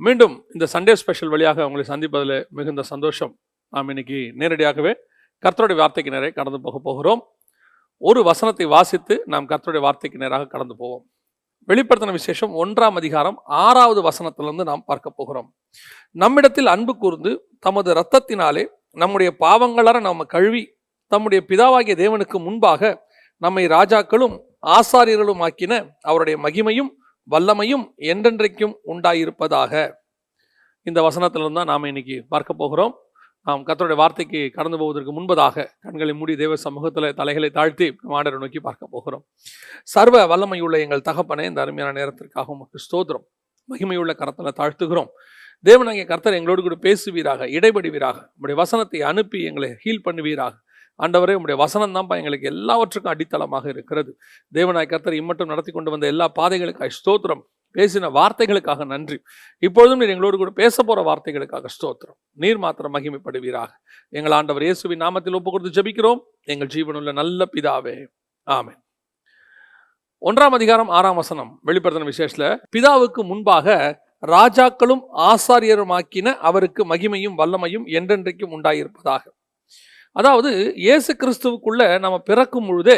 மீண்டும் இந்த Sunday special வழியாக உங்களை சந்திப்பதில் மிகுந்த சந்தோஷம். நாம் இன்னைக்கு நேரடியாகவே கர்த்தருடைய வார்த்தைக்கு நேரே கடந்து போகிறோம். ஒரு வசனத்தை வாசித்து நாம் கர்த்தருடைய வார்த்தைக்கு நேராக கடந்து போவோம். வெளிப்படுத்தின விசேஷம் 1ஆம் அதிகாரம் 6வது வசனத்திலிருந்து நாம் பார்க்க போகிறோம். நம்மிடத்தில் அன்பு கூர்ந்து தமது இரத்தத்தினாலே நம்முடைய பாவங்களற நம்ம கழுவி தம்முடைய பிதாவாகிய தேவனுக்கு முன்பாக நம்மை ராஜாக்களும் ஆசாரியர்களும் ஆக்கின அவருடைய மகிமையும் வல்லமையும் என்றென்றைக்கும் உண்டாயிருப்பதாக. இந்த வசனத்திலிருந்து தான் நாம் இன்னைக்கு பார்க்க போகிறோம். நாம் கர்த்தருடைய வார்த்தைக்கு கடந்து போவதற்கு முன்பதாக கண்களை மூடி தேவ சமூகத்தில் தலைகளை தாழ்த்தி ஆண்டவரை நோக்கி பார்க்க போகிறோம். சர்வ வல்லமையுள்ள எங்கள் தகப்பனே, இந்த அருமையான நேரத்திற்காக உமக்கு ஸ்தோத்திரம். மகிமையுள்ள கரத்தில் தாழ்த்துகிறோம். தேவனாகிய கர்த்தர் எங்களோடு கூட பேசுவீராக, இடைபடுவீராக. உங்களுடைய வசனத்தை அனுப்பி எங்களை ஹீல் பண்ணுவீராக. ஆண்டவரே, உங்களுடைய வசனம் தான்ப்பா எங்களுக்கு எல்லாவற்றுக்கும் அடித்தளமாக இருக்கிறது. தேவனாய் கர்த்தர் இம்மட்டும் நடத்தி கொண்டு வந்த எல்லா பாதைகளுக்காக ஸ்தோத்திரம். பேசின வார்த்தைகளுக்காக நன்றி. இப்பொழுதும் நீர் எங்களோடு கூட பேச போற வார்த்தைகளுக்காக ஸ்தோத்திரம். நீர் மாத்திரம் மகிமைப்படுவீராக. எங்கள் ஆண்டவர் இயேசுவின் நாமத்தில் ஒப்பு கொடுத்து ஜெபிக்கிறோம் எங்கள் ஜீவனுள்ள நல்ல பிதாவே, ஆமென். 1ஆம் அதிகாரம் 6ஆம் வசனம் வெளிப்படுத்தின விசேஷத்துல, பிதாவுக்கு முன்பாக ராஜாக்களும் ஆசாரியருமாக்கின அவருக்கு மகிமையும் வல்லமையும் என்றென்றைக்கும் உண்டாயிருப்பதாக. அதாவது இயேசு கிறிஸ்துவுக்குள்ள நம்ம பிறக்கும் பொழுதே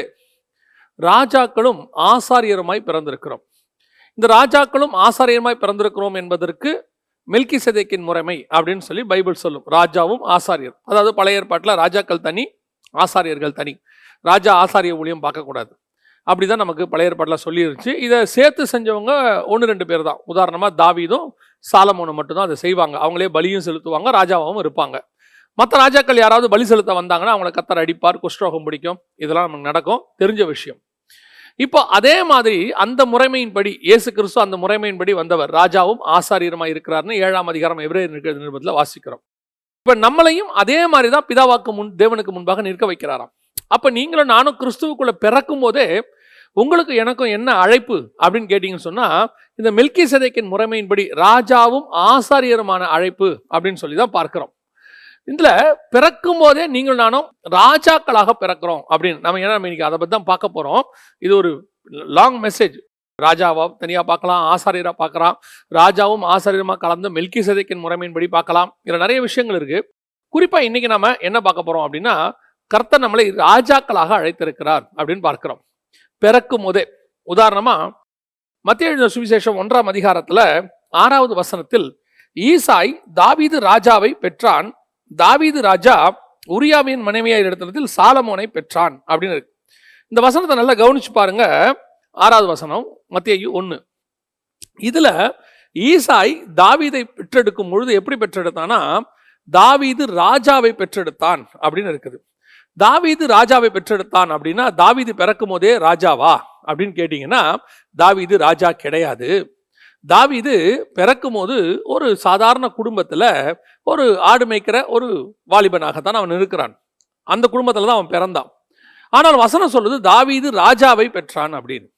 ராஜாக்களும் ஆசாரியருமாய் பிறந்திருக்கிறோம். இந்த ராஜாக்களும் ஆசாரியருமாய் பிறந்திருக்கிறோம் என்பதற்கு மெல்கிசேதேக்கின் முறைமை அப்படின்னு சொல்லி பைபிள் சொல்லும். ராஜாவும் ஆசாரியர், அதாவது பழைய ஏற்பாட்டில் ராஜாக்கள் தனி, ஆசாரியர்கள் தனி. ராஜா ஆசாரிய ஊழியம் பார்க்கக்கூடாது, அப்படிதான் நமக்கு பழைய ஏற்பாட்டில் சொல்லிருச்சு. இதை சேர்த்து செஞ்சவங்க 1-2 பேர் தான். உதாரணமாக தாவீதும் சாலமோனும் மட்டும்தான் அதை செய்வாங்க. அவங்களே பலியும் செலுத்துவாங்க, ராஜாவும் இருப்பாங்க. மற்ற ராஜாக்கள் யாராவது பலி செலுத்த வந்தாங்கன்னா அவங்கள கர்த்தர் அடிப்பார், குஷ்டரோகம் பிடிக்கும். இதெல்லாம் நமக்கு நடக்கும், தெரிஞ்ச விஷயம். இப்போ அதே மாதிரி அந்த முறைமையின்படி இயேசு கிறிஸ்து அந்த முறைமையின்படி வந்தவர், ராஜாவும் ஆசாரியருமாய் இருக்கிறார்னு 7ஆம் அதிகாரம் எபிரேயர் நிருபத்தில் வாசிக்கிறோம். இப்போ நம்மளையும் அதே மாதிரி தான் பிதாவாக்கு தேவனுக்கு முன்பாக நிற்க வைக்கிறாராம். அப்போ நீங்களும் நானும் கிறிஸ்துவுக்குள்ள பிறக்கும் போதே உங்களுக்கு எனக்கும் என்ன அழைப்பு அப்படின்னு கேட்டீங்கன்னு சொன்னா, இந்த மெல்கிசேதேக்கின் முறைமையின்படி ராஜாவும் ஆசாரியருமான அழைப்பு அப்படின்னு சொல்லி தான் பார்க்கிறோம். இதுல பிறக்கும் போதே நீங்கள் நானும் ராஜாக்களாக பிறக்கிறோம் அப்படின்னு நம்ம இன்னைக்கு அதை பத்தி தான் பார்க்க போறோம். இது ஒரு லாங் மெசேஜ். ராஜாவா தனியா பார்க்கலாம், ஆசாரியரா பார்க்கலாம், ராஜாவும் ஆசாரியருமா கலந்து மெல்கிசேதேக்கின் முறைமையின்படி பார்க்கலாம். இதுல நிறைய விஷயங்கள் இருக்கு. குறிப்பா இன்னைக்கு நம்ம என்ன பார்க்க போறோம் அப்படின்னா, கர்த்தர் நம்மளை ராஜாக்களாக அழைத்திருக்கிறார் அப்படின்னு பார்க்கிறோம் பிறக்கும் போதே. உதாரணமா மத்தேயு எழுதின சுவிசேஷம் 1ஆம் அதிகாரத்துல 6வது வசனத்தில், ஈசாய் தாவீது ராஜாவை பெற்றான், தாவீது ராஜா உரியாவின் மனைவியார் இடத்தில் சாலமோனை பெற்றான் அப்படின்னு இருக்கு. இந்த வசனத்தை நல்லா கவனிச்சு பாருங்க. 6வது வசனம் மத்தேயு 1. இதுல ஈசாய் தாவீதை பெற்றெடுக்கும் பொழுது எப்படி பெற்றெடுத்தானா, தாவீது ராஜாவை பெற்றெடுத்தான் அப்படின்னு இருக்குது. தாவீது ராஜாவை பெற்றெடுத்தான் அப்படின்னா, தாவீது பிறக்கும் போதே ராஜாவா அப்படின்னு கேட்டீங்கன்னா, தாவீது ராஜா கிடையாது. தாவீது பிறக்கும் போது ஒரு சாதாரண குடும்பத்துல ஒரு ஆடு மேய்க்கிற ஒரு வாலிபனாகத்தான் அவன் இருக்கிறான். அந்த குடும்பத்துல தான் அவன் பிறந்தான். ஆனால் வசனம் சொல்லுது தாவீது ராஜாவை பெற்றான் அப்படின்னு.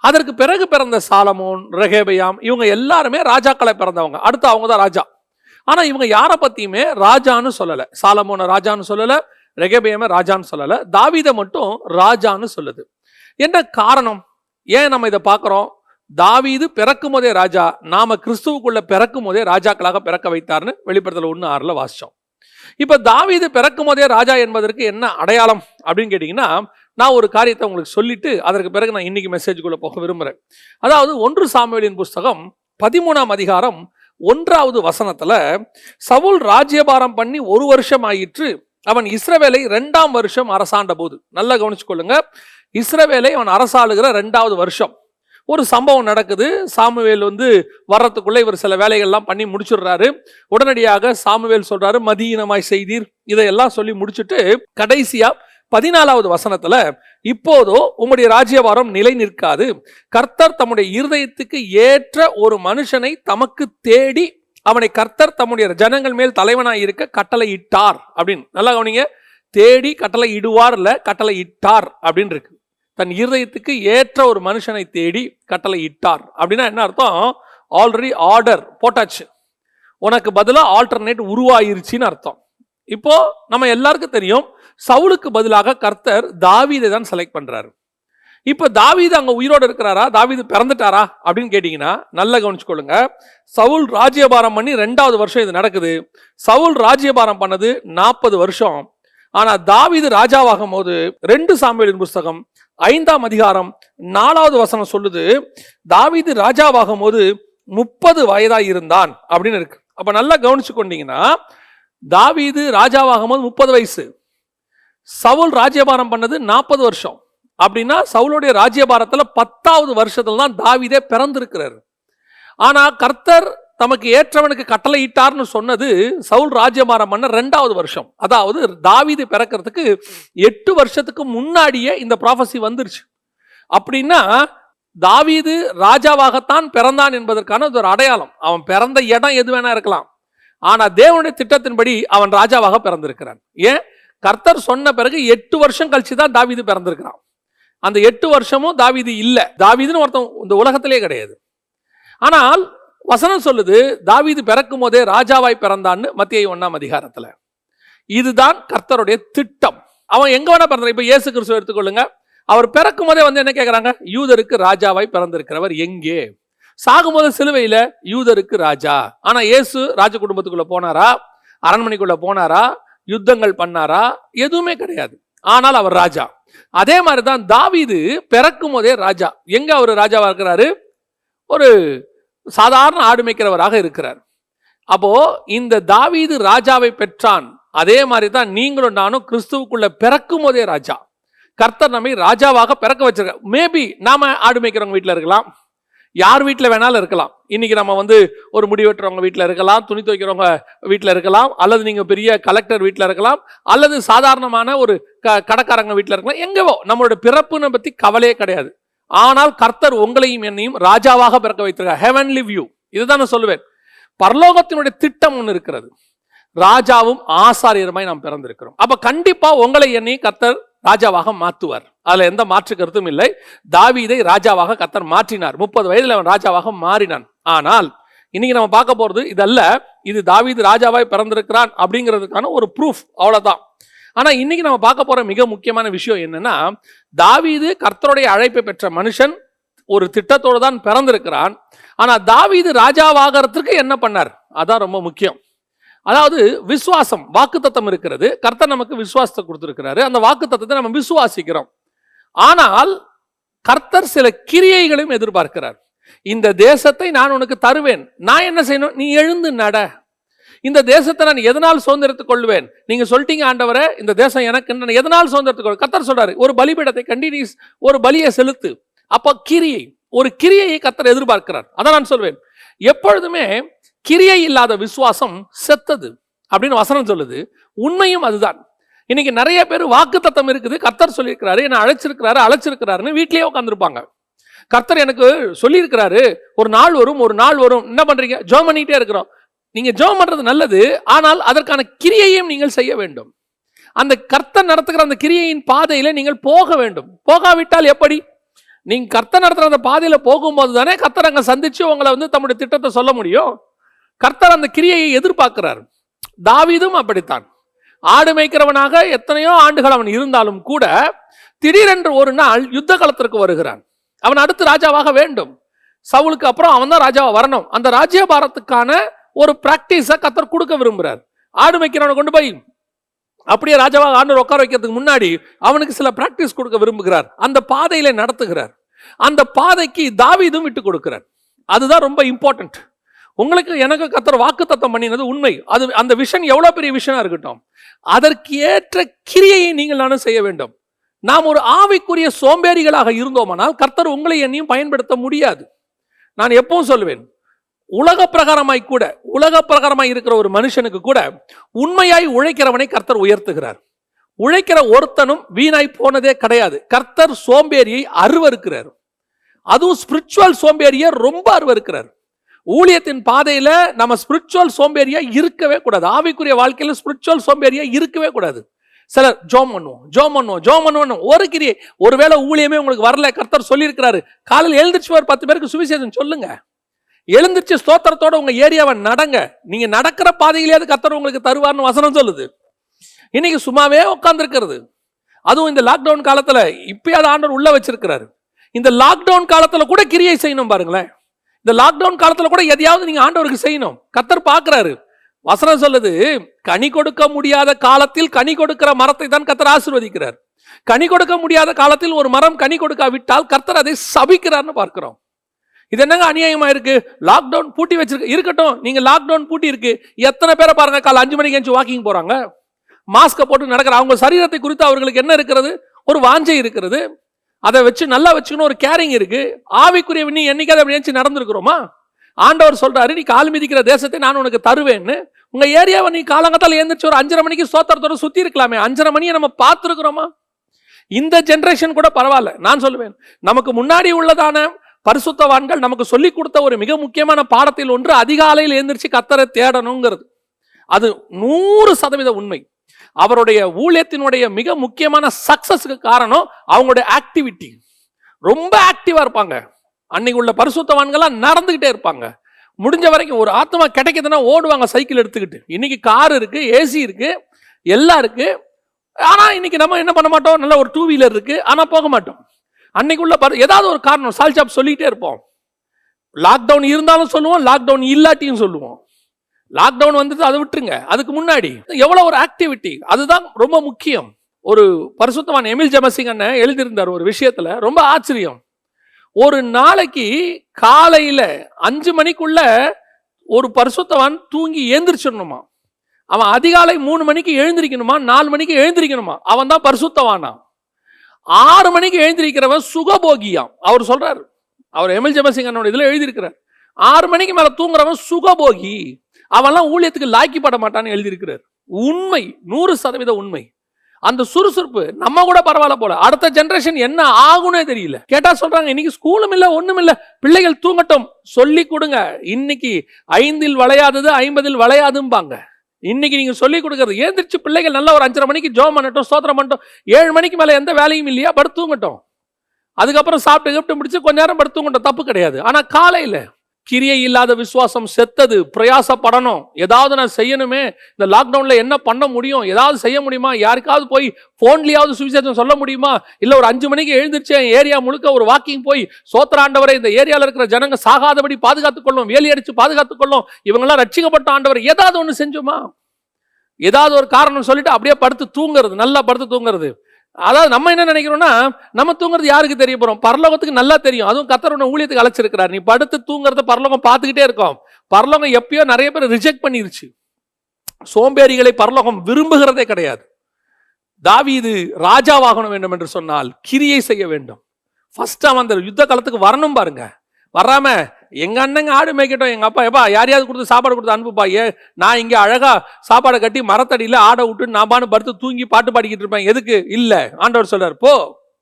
அதற்கு பிறகு பிறந்த சாலமோன், ரெகேபயாம், இவங்க எல்லாருமே ராஜாக்களை பிறந்தவங்க. அடுத்து அவங்க தான் ராஜா. ஆனா இவங்க யாரை பத்தியுமே ராஜான்னு சொல்லல. சாலமோனை ராஜான்னு சொல்லல, ரெகேபயாமை ராஜான்னு சொல்லல, தாவீதை மட்டும் ராஜான்னு சொல்லுது. என்ன காரணம்? ஏன் நம்ம இதை பார்க்கிறோம்? தாவீது பிறக்கும் போதே ராஜா, நாம கிறிஸ்துவுக்குள்ள பிறக்கும் போதே ராஜாக்களாக பிறக்க வைத்தார்னு வெளிப்படுத்தல் 1:6 வாசிச்சோம். இப்ப தாவீது பிறக்கும் போதே ராஜா என்பதற்கு என்ன அடையாளம் அப்படின்னு கேட்டீங்கன்னா, நான் ஒரு காரியத்தை உங்களுக்கு சொல்லிட்டு அதற்கு பிறகு நான் இன்னைக்கு மெசேஜுக்குள்ள போக விரும்புறேன். அதாவது 1 சாமுவேலின் புஸ்தகம் 13ஆம் அதிகாரம் 1வது வசனத்துல, சவுல் ராஜ்யபாரம் பண்ணி 1 வருஷம் ஆயிற்று, அவன் இஸ்ரவேலை 2ஆம் வருஷம் அரசாண்ட போது. நல்லா கவனிச்சுக்கொள்ளுங்க, இஸ்ரவேலை அவன் அரசாளுகிற 2வது வருஷம் ஒரு சம்பவம் நடக்குது. சாமுவேல் வர்றதுக்குள்ள இவர் சில வேலைகள்லாம் பண்ணி முடிச்சிடுறாரு. உடனடியாக சாமுவேல் சொல்றாரு, மதியீனமாய் செய்தீர், இதையெல்லாம் சொல்லி முடிச்சுட்டு கடைசியா 14வது வசனத்துல, இப்போதோ உம்முடைய ராஜ்யபாரம் நிலை நிற்காது, கர்த்தர் தம்முடைய இருதயத்துக்கு ஏற்ற ஒரு மனுஷனை தமக்கு தேடி அவனை கர்த்தர் தம்முடைய ஜனங்கள் மேல் தலைவனாய் இருக்க கட்டளை இட்டார் அப்படின்னு. நல்லா கவனிங்க, தேடி கட்டளை இடுவார் இல்ல, கட்டளை இட்டார் அப்படின்னு இருக்கு. தன் இருதயத்துக்கு ஏற்ற ஒரு மனுஷனை தேடி கட்டளை இட்டார் அப்படின்னா என்ன அர்த்தம்? ஆல்ரெடி ஆர்டர் போட்டாச்சு, உனக்கு பதிலாக ஆல்டர்னேட் உருவாயிருச்சுன்னு அர்த்தம். இப்போ நம்ம எல்லாருக்கும் தெரியும், சவுலுக்கு பதிலாக கர்த்தர் தாவீதை தான் செலக்ட் பண்றாரு. இப்ப தாவீது அங்க உயிரோடு இருக்கிறாரா, தாவீது பிறந்துட்டாரா அப்படின்னு கேட்டீங்கன்னா நல்லா கவனிச்சுக்கொள்ளுங்க. சவுல் ராஜ்யபாரம் பண்ணி 2வது வருஷம் இது நடக்குது. சவுல் ராஜ்யபாரம் பண்ணது 40 வருஷம். ஆனா தாவீது ராஜாவாகும் போது 2 சாமுவேலின் புஸ்தகம் 5ஆம் அதிகாரம் 4வது வசனம் சொல்லுது, தாவீது ராஜாவாகும் போது 30 வயதா இருந்தான் அப்படின்னு இருக்கு. அப்ப நல்லா கவனிச்சு கொண்டீங்கன்னா, தாவீது ராஜாவாகும் போது 30 வயசு, சவுல் ராஜ்யபாரம் பண்ணது 40 வருஷம். அப்படின்னா சவுலுடைய ராஜ்யபாரத்துல 10வது வருஷத்துல தான் தாவீதே பிறந்திருக்கிறார். ஆனா கர்த்தர் தமக்கு ஏற்றவனுக்கு கட்டளை இட்டார்னு சொன்னது சவுல் ராஜ்யபாரம் பண்ண 2வது வருஷம். அதாவது தாவீது பிறக்கிறதுக்கு 8 வருஷத்துக்கு முன்னாடியே இந்த ப்ராஃபஸி வந்துருச்சு. அப்படின்னா தாவீது ராஜாவாகத்தான் பிறந்தான் என்பதற்கான ஒரு அடையாளம். அவன் பிறந்த இடம் எது வேணா இருக்கலாம், ஆனா தேவனுடைய திட்டத்தின்படி அவன் ராஜாவாக பிறந்திருக்கிறான். ஏன்? கர்த்தர் சொன்ன பிறகு 8 வருஷம் கழிச்சு தான் தாவீது பிறந்திருக்கிறான். அந்த 8 வருஷமும் தாவீது இல்ல, தாவீதுன்னு ஒருத்தன் இந்த உலகத்திலே கிடையாது. ஆனால் வசனம் சொல்லுது, தாவீது பிறக்கும் போதே ராஜாவாய் பிறந்தான்னு மத்தேயு 1ஆம் அதிகாரத்துல. இதுதான் கர்த்தருடைய திட்டம். அவன் எங்க வேணா பிறந்தான். இப்ப இயேசு கிறிஸ்துவை எடுத்துக்கொள்ளுங்க. அவர் பிறக்கும் போதே வந்து என்ன கேட்கிறாங்க, யூதருக்கு ராஜாவாய் பிறந்திருக்கிறவர் எங்கே? சாகும்போது சிலுவையில யூதருக்கு ராஜா. ஆனா இயேசு ராஜ குடும்பத்துக்குள்ள போனாரா, அரண்மனைக்குள்ள போனாரா, யுத்தங்கள் பண்ணாரா? எதுவுமே கிடையாது. ஆனால் அவர் ராஜா. அதே மாதிரிதான் தாவீது பிறக்கும் போதே ராஜா. எங்க அவர் ராஜாவா இருக்கிறாரு? ஒரு சாதாரண ஆடு மேய்க்கிறவராக இருக்கிறார். அப்போ இந்த தாவீது ராஜாவை பெற்றான். அதே மாதிரி தான் நீங்களும் நானும் கிறிஸ்துவுக்குள்ள பிறக்கும் போதே ராஜா. கர்த்தர் நம்மை ராஜாவாக பிறக்க வச்சிருக்க. மேபி நாம ஆடு மேய்க்கிறவங்க வீட்டில் இருக்கலாம், யார் வீட்டில் வேணாலும் இருக்கலாம். இன்னைக்கு நம்ம வந்து ஒரு முடி வெட்டுறவங்க வீட்டில் இருக்கலாம், துணி துவைக்கிறவங்க வீட்டில் இருக்கலாம், அல்லது நீங்க பெரிய கலெக்டர் வீட்டில் இருக்கலாம், அல்லது சாதாரணமான ஒரு கடைக்காரங்க வீட்டில் இருக்கலாம். எங்கவோ நம்மளோட பிறப்புன்னு பத்தி கவலையே கிடையாது. ஆனால் கர்த்தர் உங்களையும் என்னையும் ராஜாவாக பிறக்க வைத்திருக்கார். Heavenly view. இதுதான் நான் சொல்லுவேன். பரலோகத்தினுடைய திட்டம் ஒன்று இருக்கிறது. ராஜாவும் ஆசாரியருமாய் நாம் பிறந்திருக்கிறோம். அப்ப கண்டிப்பா உங்களை என்னையும் கர்த்தர் ராஜாவாக மாற்றுவார். அதுல எந்த மாற்று கருத்தும் இல்லை. தாவீதை ராஜாவாக கர்த்தர் மாற்றினார். 30 வயதுல அவன் ராஜாவாக மாறினான். ஆனால் இன்னைக்கு நம்ம பார்க்க போறது இதல்ல. இது தாவீது ராஜாவாய் பிறந்திருக்கிறான் அப்படிங்கிறதுக்கான ஒரு ப்ரூஃப், அவ்வளவுதான். ஆனா இன்னைக்கு நம்ம பார்க்க போற மிக முக்கியமான விஷயம் என்னன்னா, தாவீது கர்த்தருடைய அழைப்பை பெற்ற மனுஷன், ஒரு திட்டத்தோடு தான் பிறந்திருக்கிறான். ஆனா தாவீது ராஜாவாகிறதுக்கு என்ன பண்ணார்? அதான் ரொம்ப முக்கியம். அதாவது விசுவாசம், வாக்குத்தத்தம் இருக்கிறது. கர்த்தர் நமக்கு விசுவாசத்தை கொடுத்திருக்கிறாரு. அந்த வாக்குத்தத்தத்தை நம்ம விசுவாசிக்கிறோம். ஆனால் கர்த்தர் சில கிரியைகளையும் எதிர்பார்க்கிறார். இந்த தேசத்தை நான் உனக்கு தருவேன், நான் என்ன செய்யணும்? நீ எழுந்து நட. இந்த தேசத்தை நான் எதனால் சுதந்திரத்துக் கொள்வேன்? நீங்க சொல்லிட்டீங்க ஆண்டவரே, இந்த தேசம் எனக்கு, எதனால் சுதந்திரத்துக் கொள்? கர்த்தர் சொல்றாரு, ஒரு பலிபீடத்தை கண்டி ஒரு பலியை செலுத்து. அப்ப கிரியை, ஒரு கிரியையை கர்த்தர் எதிர்பார்க்கிறார். அதான் நான் சொல்வேன், எப்பொழுதுமே கிரியை இல்லாத விசுவாசம் செத்தது அப்படின்னு வசனம் சொல்லுது. உண்மையும் அதுதான். இன்னைக்கு நிறைய பேர் வாக்குத்தத்தம் இருக்குது, கர்த்தர் சொல்லியிருக்கிறாரு, என்ன அழைச்சிருக்கிறாருன்னு வீட்லயே உட்காந்துருப்பாங்க. கர்த்தர் எனக்கு சொல்லியிருக்கிறாரு, ஒரு நாள் வரும், என்ன பண்றீங்க? ஜெபம் பண்ணிட்டே இருக்கிறோம். நீங்க ஜெபம் பண்றது நல்லது, ஆனால் அதற்கான கிரியையும் நீங்கள் செய்ய வேண்டும். அந்த கர்த்தர் நடத்துகிற அந்த கிரியையின் பாதையில நீங்கள் போக வேண்டும். போகாவிட்டால் எப்படி? நீங்க கர்த்தர் நடத்துகிற அந்த பாதையில போகும்போது தானே கர்த்தர் அங்க சந்திச்சு உங்களை வந்து தம்முடைய திட்டத்தை சொல்ல முடியும். கர்த்தர் அந்த கிரியையை எதிர்பார்க்கிறார். தாவீதும் அப்படித்தான். ஆடு மேய்க்கிறவனாக எத்தனையோ ஆண்டுகள் அவன் இருந்தாலும் கூட திடீரென்று ஒரு நாள் யுத்த களத்திற்கு வருகிறான். அவன் அடுத்து ராஜாவாக வேண்டும். சவுலுக்கு அப்புறம் அவன் தான் ராஜாவா வரணும். அந்த ராஜ்யபாரத்துக்கான ஒரு பிராக்டிஸை கர்த்தர் கொடுக்க விரும்புகிறார். ஆடு மேய்க்கிறவனை கொண்டு போய் அப்படியே ராஜாவாக ஆண்டவர் உட்கார வைக்கிறதுக்கு முன்னாடி அவனுக்கு சில பிராக்டிஸ் கொடுக்க விரும்புகிறார். அந்த பாதையில நடத்துகிறார். அந்த பாதைக்கு தாவீதும் விட்டு கொடுக்கிறார். அதுதான் ரொம்ப இம்பார்ட்டன்ட். உங்களுக்கு எனக்கு கர்த்தர் வாக்குத்தத்தம் பண்ணினது உண்மை. அது அந்த விஷன் எவ்வளவு பெரிய விஷனா இருக்கட்டும், அதற்கு ஏற்ற கிரியையை நீங்கள் நானும் செய்ய வேண்டும். நாம் ஒரு ஆவிக்குரிய சோம்பேறிகளாக இருந்தோமானால் கர்த்தர் உங்களை என்னையும் பயன்படுத்த முடியாது. நான் எப்பவும் சொல்லுவேன், உலக பிரகாரமாய் இருக்கிற ஒரு மனுஷனுக்கு கூட உண்மையாய் உழைக்கிறவனை கர்த்தர் உயர்த்துகிறார். உழைக்கிற ஒருத்தனும் வீணாய் போனதே கிடையாது. கர்த்தர் சோம்பேறியை அருவருக்கிறார். அதுவும் ஸ்பிரிச்சுவல் சோம்பேறியை ரொம்ப அருவருக்கிறார். ஊழியத்தின் பாதையில நம்ம ஸ்பிரிச்சுவல் சோம்பேறியா இருக்கவே கூடாது. ஆவிக்குரிய வாழ்க்கையில ஸ்பிரிச்சுவல் சோம்பேறியா இருக்கவே கூடாது. சிலர் ஜோம் பண்ணுவோம் ஒரு கிரியை. ஒருவேளை ஊழியமே உங்களுக்கு வரல, கர்த்தர் சொல்லியிருக்கிறாரு, காலையில் எழுந்திரிச்சு ஒரு 10 பேருக்கு சுவிசேஷம் சொல்லுங்க. எழுந்திரிச்சு ஸ்தோத்திரத்தோட உங்க ஏரியாவை நடங்க. நீங்க நடக்கிற பாதையிலேயே கர்த்தர் உங்களுக்கு தருவார்னு வசனம் சொல்லுது. இன்னைக்கு சும்மாவே உட்கார்ந்து இருக்கிறது. அதுவும் இந்த லாக்டவுன் காலத்துல இப்பயாவது ஆண்டவர் உள்ள வச்சிருக்கிறாரு. இந்த லாக்டவுன் காலத்துல கூட கிரியை செய்யணும் பாருங்களேன். இந்த லாக்டவுன் காலத்துல கூட எதையாவது நீங்க ஆண்டவருக்கு செய்யணும். கர்த்தர் பார்க்கிறாரு. வசனம் சொல்லுது, கனி கொடுக்க முடியாத காலத்தில் கனி கொடுக்கிற மரத்தை தான் கர்த்தர் ஆசீர்வதிக்கிறார். கனி கொடுக்க முடியாத காலத்தில் ஒரு மரம் கனி கொடுக்காவிட்டால் கர்த்தர் அதை சபிக்கிறார்னு பார்க்கிறோம். இது என்னங்க அநியாயமா இருக்கு? லாக்டவுன் பூட்டி வச்சிருக்கு. இருக்கட்டும், நீங்க லாக்டவுன் பூட்டி இருக்கு, எத்தனை பேரை பாருங்க காலை 5 மணிக்கு எஞ்சி வாக்கிங் போறாங்க, மாஸ்கை போட்டு நடக்கிற. அவங்க சரீரத்தை குறித்து அவர்களுக்கு என்ன இருக்கிறது? ஒரு வாஞ்சை இருக்கிறது. அதை வச்சு நல்லா வச்சுக்கணும், ஒரு கேரிங் இருக்கு. ஆவிக்குரிய நீ என்னைக்காவது அப்படி நினைச்சு நடந்திருக்கிறோமா? ஆண்டவர் சொல்றாரு, நீ கால் மிதிக்கிற தேசத்தை நான் உனக்கு தருவேன்னு. உங்க ஏரியாவை நீ காலங்கத்தால் எழுந்திரிச்சு ஒரு 5:30 மணிக்கு ஸ்தோத்திரத்தோட சுத்தி இருக்கலாமே. 5:30 மணியை நம்ம பார்த்துருக்கிறோமா? இந்த ஜெனரேஷன் கூட பரவாயில்ல. நான் சொல்லுவேன், நமக்கு முன்னாடி உள்ளதான பரிசுத்தவான்கள் நமக்கு சொல்லிக் கொடுத்த ஒரு மிக முக்கியமான பாடத்தில் ஒன்று அதிகாலையில் எழுந்திரிச்சு கர்த்தரை தேடணுங்கிறது. அது 100% உண்மை. அவருடைய ஊழியத்தினுடைய மிக முக்கியமான சக்சஸ்க்கு காரணம் அவங்களுடைய ஆக்டிவிட்டி. ரொம்ப ஆக்டிவா இருப்பாங்க. அன்னைக்கு உள்ள பரிசுத்தவான்கள்லாம் நடந்துகிட்டே இருப்பாங்க. முடிஞ்ச வரைக்கும் ஒரு ஆத்மா கிடைக்குதுன்னா ஓடுவாங்க சைக்கிள் எடுத்துக்கிட்டு. இன்னைக்கு கார் இருக்கு, ஏசி இருக்கு, எல்லாம் இருக்கு. ஆனா இன்னைக்கு நம்ம என்ன பண்ண மாட்டோம்? நல்ல ஒரு 2 வீலர் இருக்கு, ஆனா போக மாட்டோம். அன்னைக்கு உள்ள ஏதாவது ஒரு காரணம் சால்சாப் சொல்லிட்டே இருப்போம். லாக்டவுன் இருந்தாலும் சொல்லுவோம், லாக்டவுன் இல்லாட்டியும் சொல்லுவோம். லாக்டவுன் வந்துட்டு அதை விட்டுருங்க, அதுக்கு முன்னாடி எவ்வளவு ஒரு ஆக்டிவிட்டி, அதுதான் ரொம்ப முக்கியம். ஒரு பரிசுத்தவான் எமில் ஜெமசிங் அண்ணன் எழுதியிருந்தார் ஒரு விஷயத்துல, ரொம்ப ஆச்சரியம். ஒரு நாளைக்கு காலையில 5 மணிக்குள்ள ஒரு பரிசுத்தவான் தூங்கி எழுந்திரிச்சிடணுமா. அவன் அதிகாலை 3 மணிக்கு எழுந்திருக்கணுமா, 4 மணிக்கு எழுந்திருக்கணுமா. அவன் தான் பரிசுத்தவானா. 6 மணிக்கு எழுந்திருக்கிறவன் சுகபோகியாம். அவர் சொல்றாரு, அவர் எமில் ஜெமசிங் அண்ணனோட இதுல எழுதியிருக்கிறார். 6 மணிக்கு மேல தூங்குறவன் சுகபோகி, அவன்லாம் ஊழியத்துக்கு லாய்க்கப்பட மாட்டான்னு எழுதியிருக்கிறார். உண்மை, 100% உண்மை. அந்த சுறுசுறுப்பு நம்ம கூட பரவாயில்ல போல. அடுத்த ஜெனரேஷன் என்ன ஆகும்னே தெரியல. கேட்டா சொல்றாங்க, இன்னைக்கு ஸ்கூலும் இல்ல, ஒண்ணும் இல்ல, பிள்ளைகள் தூங்கட்டும், சொல்லி கொடுங்க. இன்னைக்கு 5 வளையாதது 50 வளையாதும்பாங்க. இன்னைக்கு நீங்க சொல்லி கொடுக்கறது, ஏந்திரிச்சு பிள்ளைகள் நல்லா ஒரு 5:30 மணிக்கு ஜெபம் பண்ணட்டும், ஸ்தோத்திரம் பண்ணட்டும். 7 மணிக்கு மேல எந்த வேலையும் இல்லையா, படுத்து தூங்கட்டும். அதுக்கப்புறம் சாப்பிட்டு கிப்ட்டு முடிச்சு கொஞ்ச நேரம் படுத்து தூங்கட்டும், தப்பு கிடையாது. ஆனா காலையில கிரியை இல்லாத விசுவாசம் செத்தது. பிரயாசப்படணும், ஏதாவது நான் செய்யணுமே, இந்த லாக்டவுன்ல என்ன பண்ண முடியும், ஏதாவது செய்ய முடியுமா, யாருக்காவது போய் போன்லயாவது சுவிசேஷம் சொல்ல முடியுமா, இல்ல ஒரு 5 மணிக்கு எழுந்திரிச்சு ஏரியா முழுக்க ஒரு வாக்கிங் போய் சோத்திர ஆண்டவரை, இந்த ஏரியால இருக்கிற ஜனங்க சாகாதபடி பாதுகாத்துக் கொள்ளும், வேலி அடிச்சு பாதுகாத்துக் கொள்ளும், இவங்கெல்லாம் ரட்சிக்கப்பட்ட ஆண்டவர், ஏதாவது ஒண்ணு செஞ்சோமா? ஏதாவது ஒரு காரணம் சொல்லிட்டு அப்படியே படுத்து தூங்குறது, நல்லா படுத்து தூங்குறது. அதாவது நம்ம என்ன நினைக்கிறோம்னா, நம்ம தூங்குறது யாருக்கு தெரிய போறோம்? பரலோகத்துக்கு நல்லா தெரியும். அதுவும் கர்த்தர் உன்னை ஊழியத்துக்கு அழைச்சிருக்கிறார். நீ படுத்து தூங்குறத பரலோகம் பார்த்துக்கிட்டே இருக்கும். பரலோகம் எப்பயோ நிறைய பேர் ரிஜெக்ட் பண்ணிருச்சு. சோம்பேறிகளை பரலோகம் விரும்புகிறதே கிடையாது. தாவீது ராஜாவாகணும் வேண்டும் என்று சொன்னால் கிரியை செய்ய வேண்டும். ஃபர்ஸ்ட் அவன் அந்த யுத்த காலத்துக்கு வரணும் பாருங்க. வராம எங்க அண்ணங்க ஆடு மேய்க்கட்டும், எங்க அப்பா எப்பா யாரையாவது கொடுத்து சாப்பாடு கொடுத்து அனுப்புப்பா, நான் இங்க அழகா சாப்பாடை கட்டி மரத்தடியில ஆடை விட்டு நான் படுத்து தூங்கி பாட்டு பாடிக்கிட்டு இருப்பேன். எதுக்கு இல்ல, ஆண்டவர் சொல்றார், போ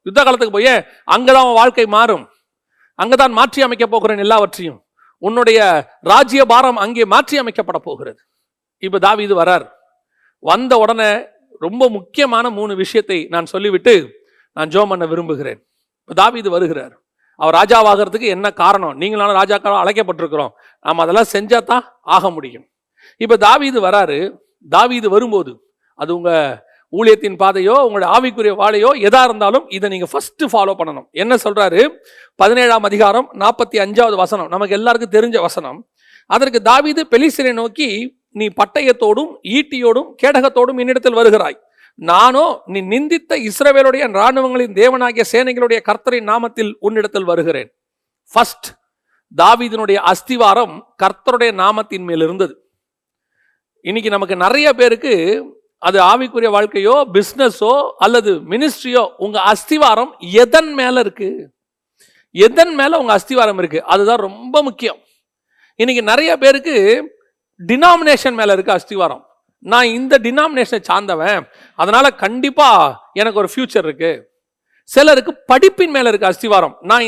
யுத்த காலத்துக்கு போய் அங்கதான் உன் வாழ்க்கை மாறும், அங்கதான் மாற்றி அமைக்க போகிறேன் எல்லாவற்றையும், உன்னுடைய ராஜ்ய பாரம் அங்கே மாற்றி அமைக்கப்பட போகிறது. இப்ப தாவீது வரார். வந்த உடனே ரொம்ப முக்கியமான 3 விஷயத்தை நான் சொல்லிவிட்டு நான் ஜெபம் பண்ண விரும்புகிறேன். தாவீது வருகிறார். அவர் ராஜாவாகிறதுக்கு என்ன காரணம்? நீங்களான ராஜாக்கள் அழைக்கப்பட்டிருக்கிறோம், நாம் அதெல்லாம் செஞ்சா தான் ஆக முடியும். இப்ப தாவீது வராரு. தாவீது வரும்போது அது உங்க ஊழியத்தின் பாதையோ உங்களுடைய ஆவிக்குரிய வாழையோ எதா இருந்தாலும் இதை நீங்க ஃபர்ஸ்ட் ஃபாலோ பண்ணணும். என்ன சொல்றாரு? 17ஆம் அதிகாரம் 45வது வசனம், நமக்கு எல்லாருக்கும் தெரிஞ்ச வசனம். அதற்கு தாவீது பெலிஸ்தரை நோக்கி, நீ பட்டயத்தோடும் ஈட்டியோடும் கேடகத்தோடும் என்னிடத்தில் வருகிறாய், நானோ நீ நிந்தித்த இஸ்ரவேலுடைய இராணுவங்களின் தேவனாகிய சேனைகளுடைய கர்த்தரின் நாமத்தில் உன்னிடத்தில் வருகிறேன். ஃபர்ஸ்ட் தாவீதினுடைய அஸ்திவாரம் கர்த்தருடைய நாமத்தின் மேல் இருந்தது. இன்னைக்கு நமக்கு நிறைய பேருக்கு அது ஆவிக்குரிய வாழ்க்கையோ பிசினஸோ அல்லது மினிஸ்ட்ரியோ, உங்க அஸ்திவாரம் எதன் மேல இருக்கு, எதன் மேல உங்க அஸ்திவாரம் இருக்கு, அதுதான் ரொம்ப முக்கியம். இன்னைக்கு நிறைய பேருக்கு டினாமினேஷன் மேல இருக்கு அஸ்திவாரம். நான் இந்த டினாமினேஷனை சார்ந்தவன், அதனால கண்டிப்பா எனக்கு ஒரு ஃபியூச்சர் இருக்கு. சிலருக்கு படிப்பின் மேல இருக்கு அஸ்திவாரம். நான்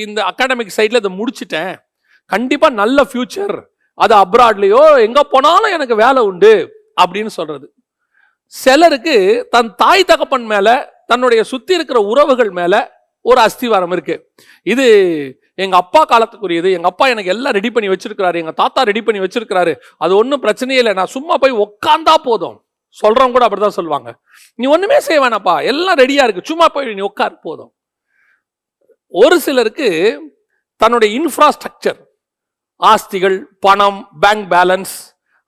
இந்த அகாடமிக் சைட்ல இதை முடிச்சிட்டேன், கண்டிப்பா நல்ல ஃபியூச்சர், அது அப்ராட்லயோ எங்க போனாலும் எனக்கு வேலை உண்டு அப்படின்னு சொல்றது. சிலருக்கு தன் தாய் தகப்பன் மேல, தன்னுடைய சுத்தி இருக்கிற உறவுகள் மேல ஒரு அஸ்திவாரம் இருக்கு. இது எங்க அப்பா காலத்துக்குரியது, எங்க அப்பா எனக்கு எல்லாம் ரெடி பண்ணி வச்சிருக்கிறாரு, எங்க தாத்தா ரெடி பண்ணி வச்சிருக்கிறாரு, அது ஒன்றும் பிரச்சனையே இல்லை, நான் சும்மா போய் உட்கார்ந்தா போதும். சொல்றவங்க கூட அப்படிதான் சொல்லுவாங்க. நீ ஒண்ணுமே செய்ய வேணாப்பா, எல்லாம் ரெடியா இருக்கு, சும்மா போய் நீ உட்கார் போதும். ஒரு சிலருக்கு தன்னுடைய இன்ஃப்ராஸ்ட்ரக்சர், ஆஸ்திகள், பணம், பேங்க் பேலன்ஸ்,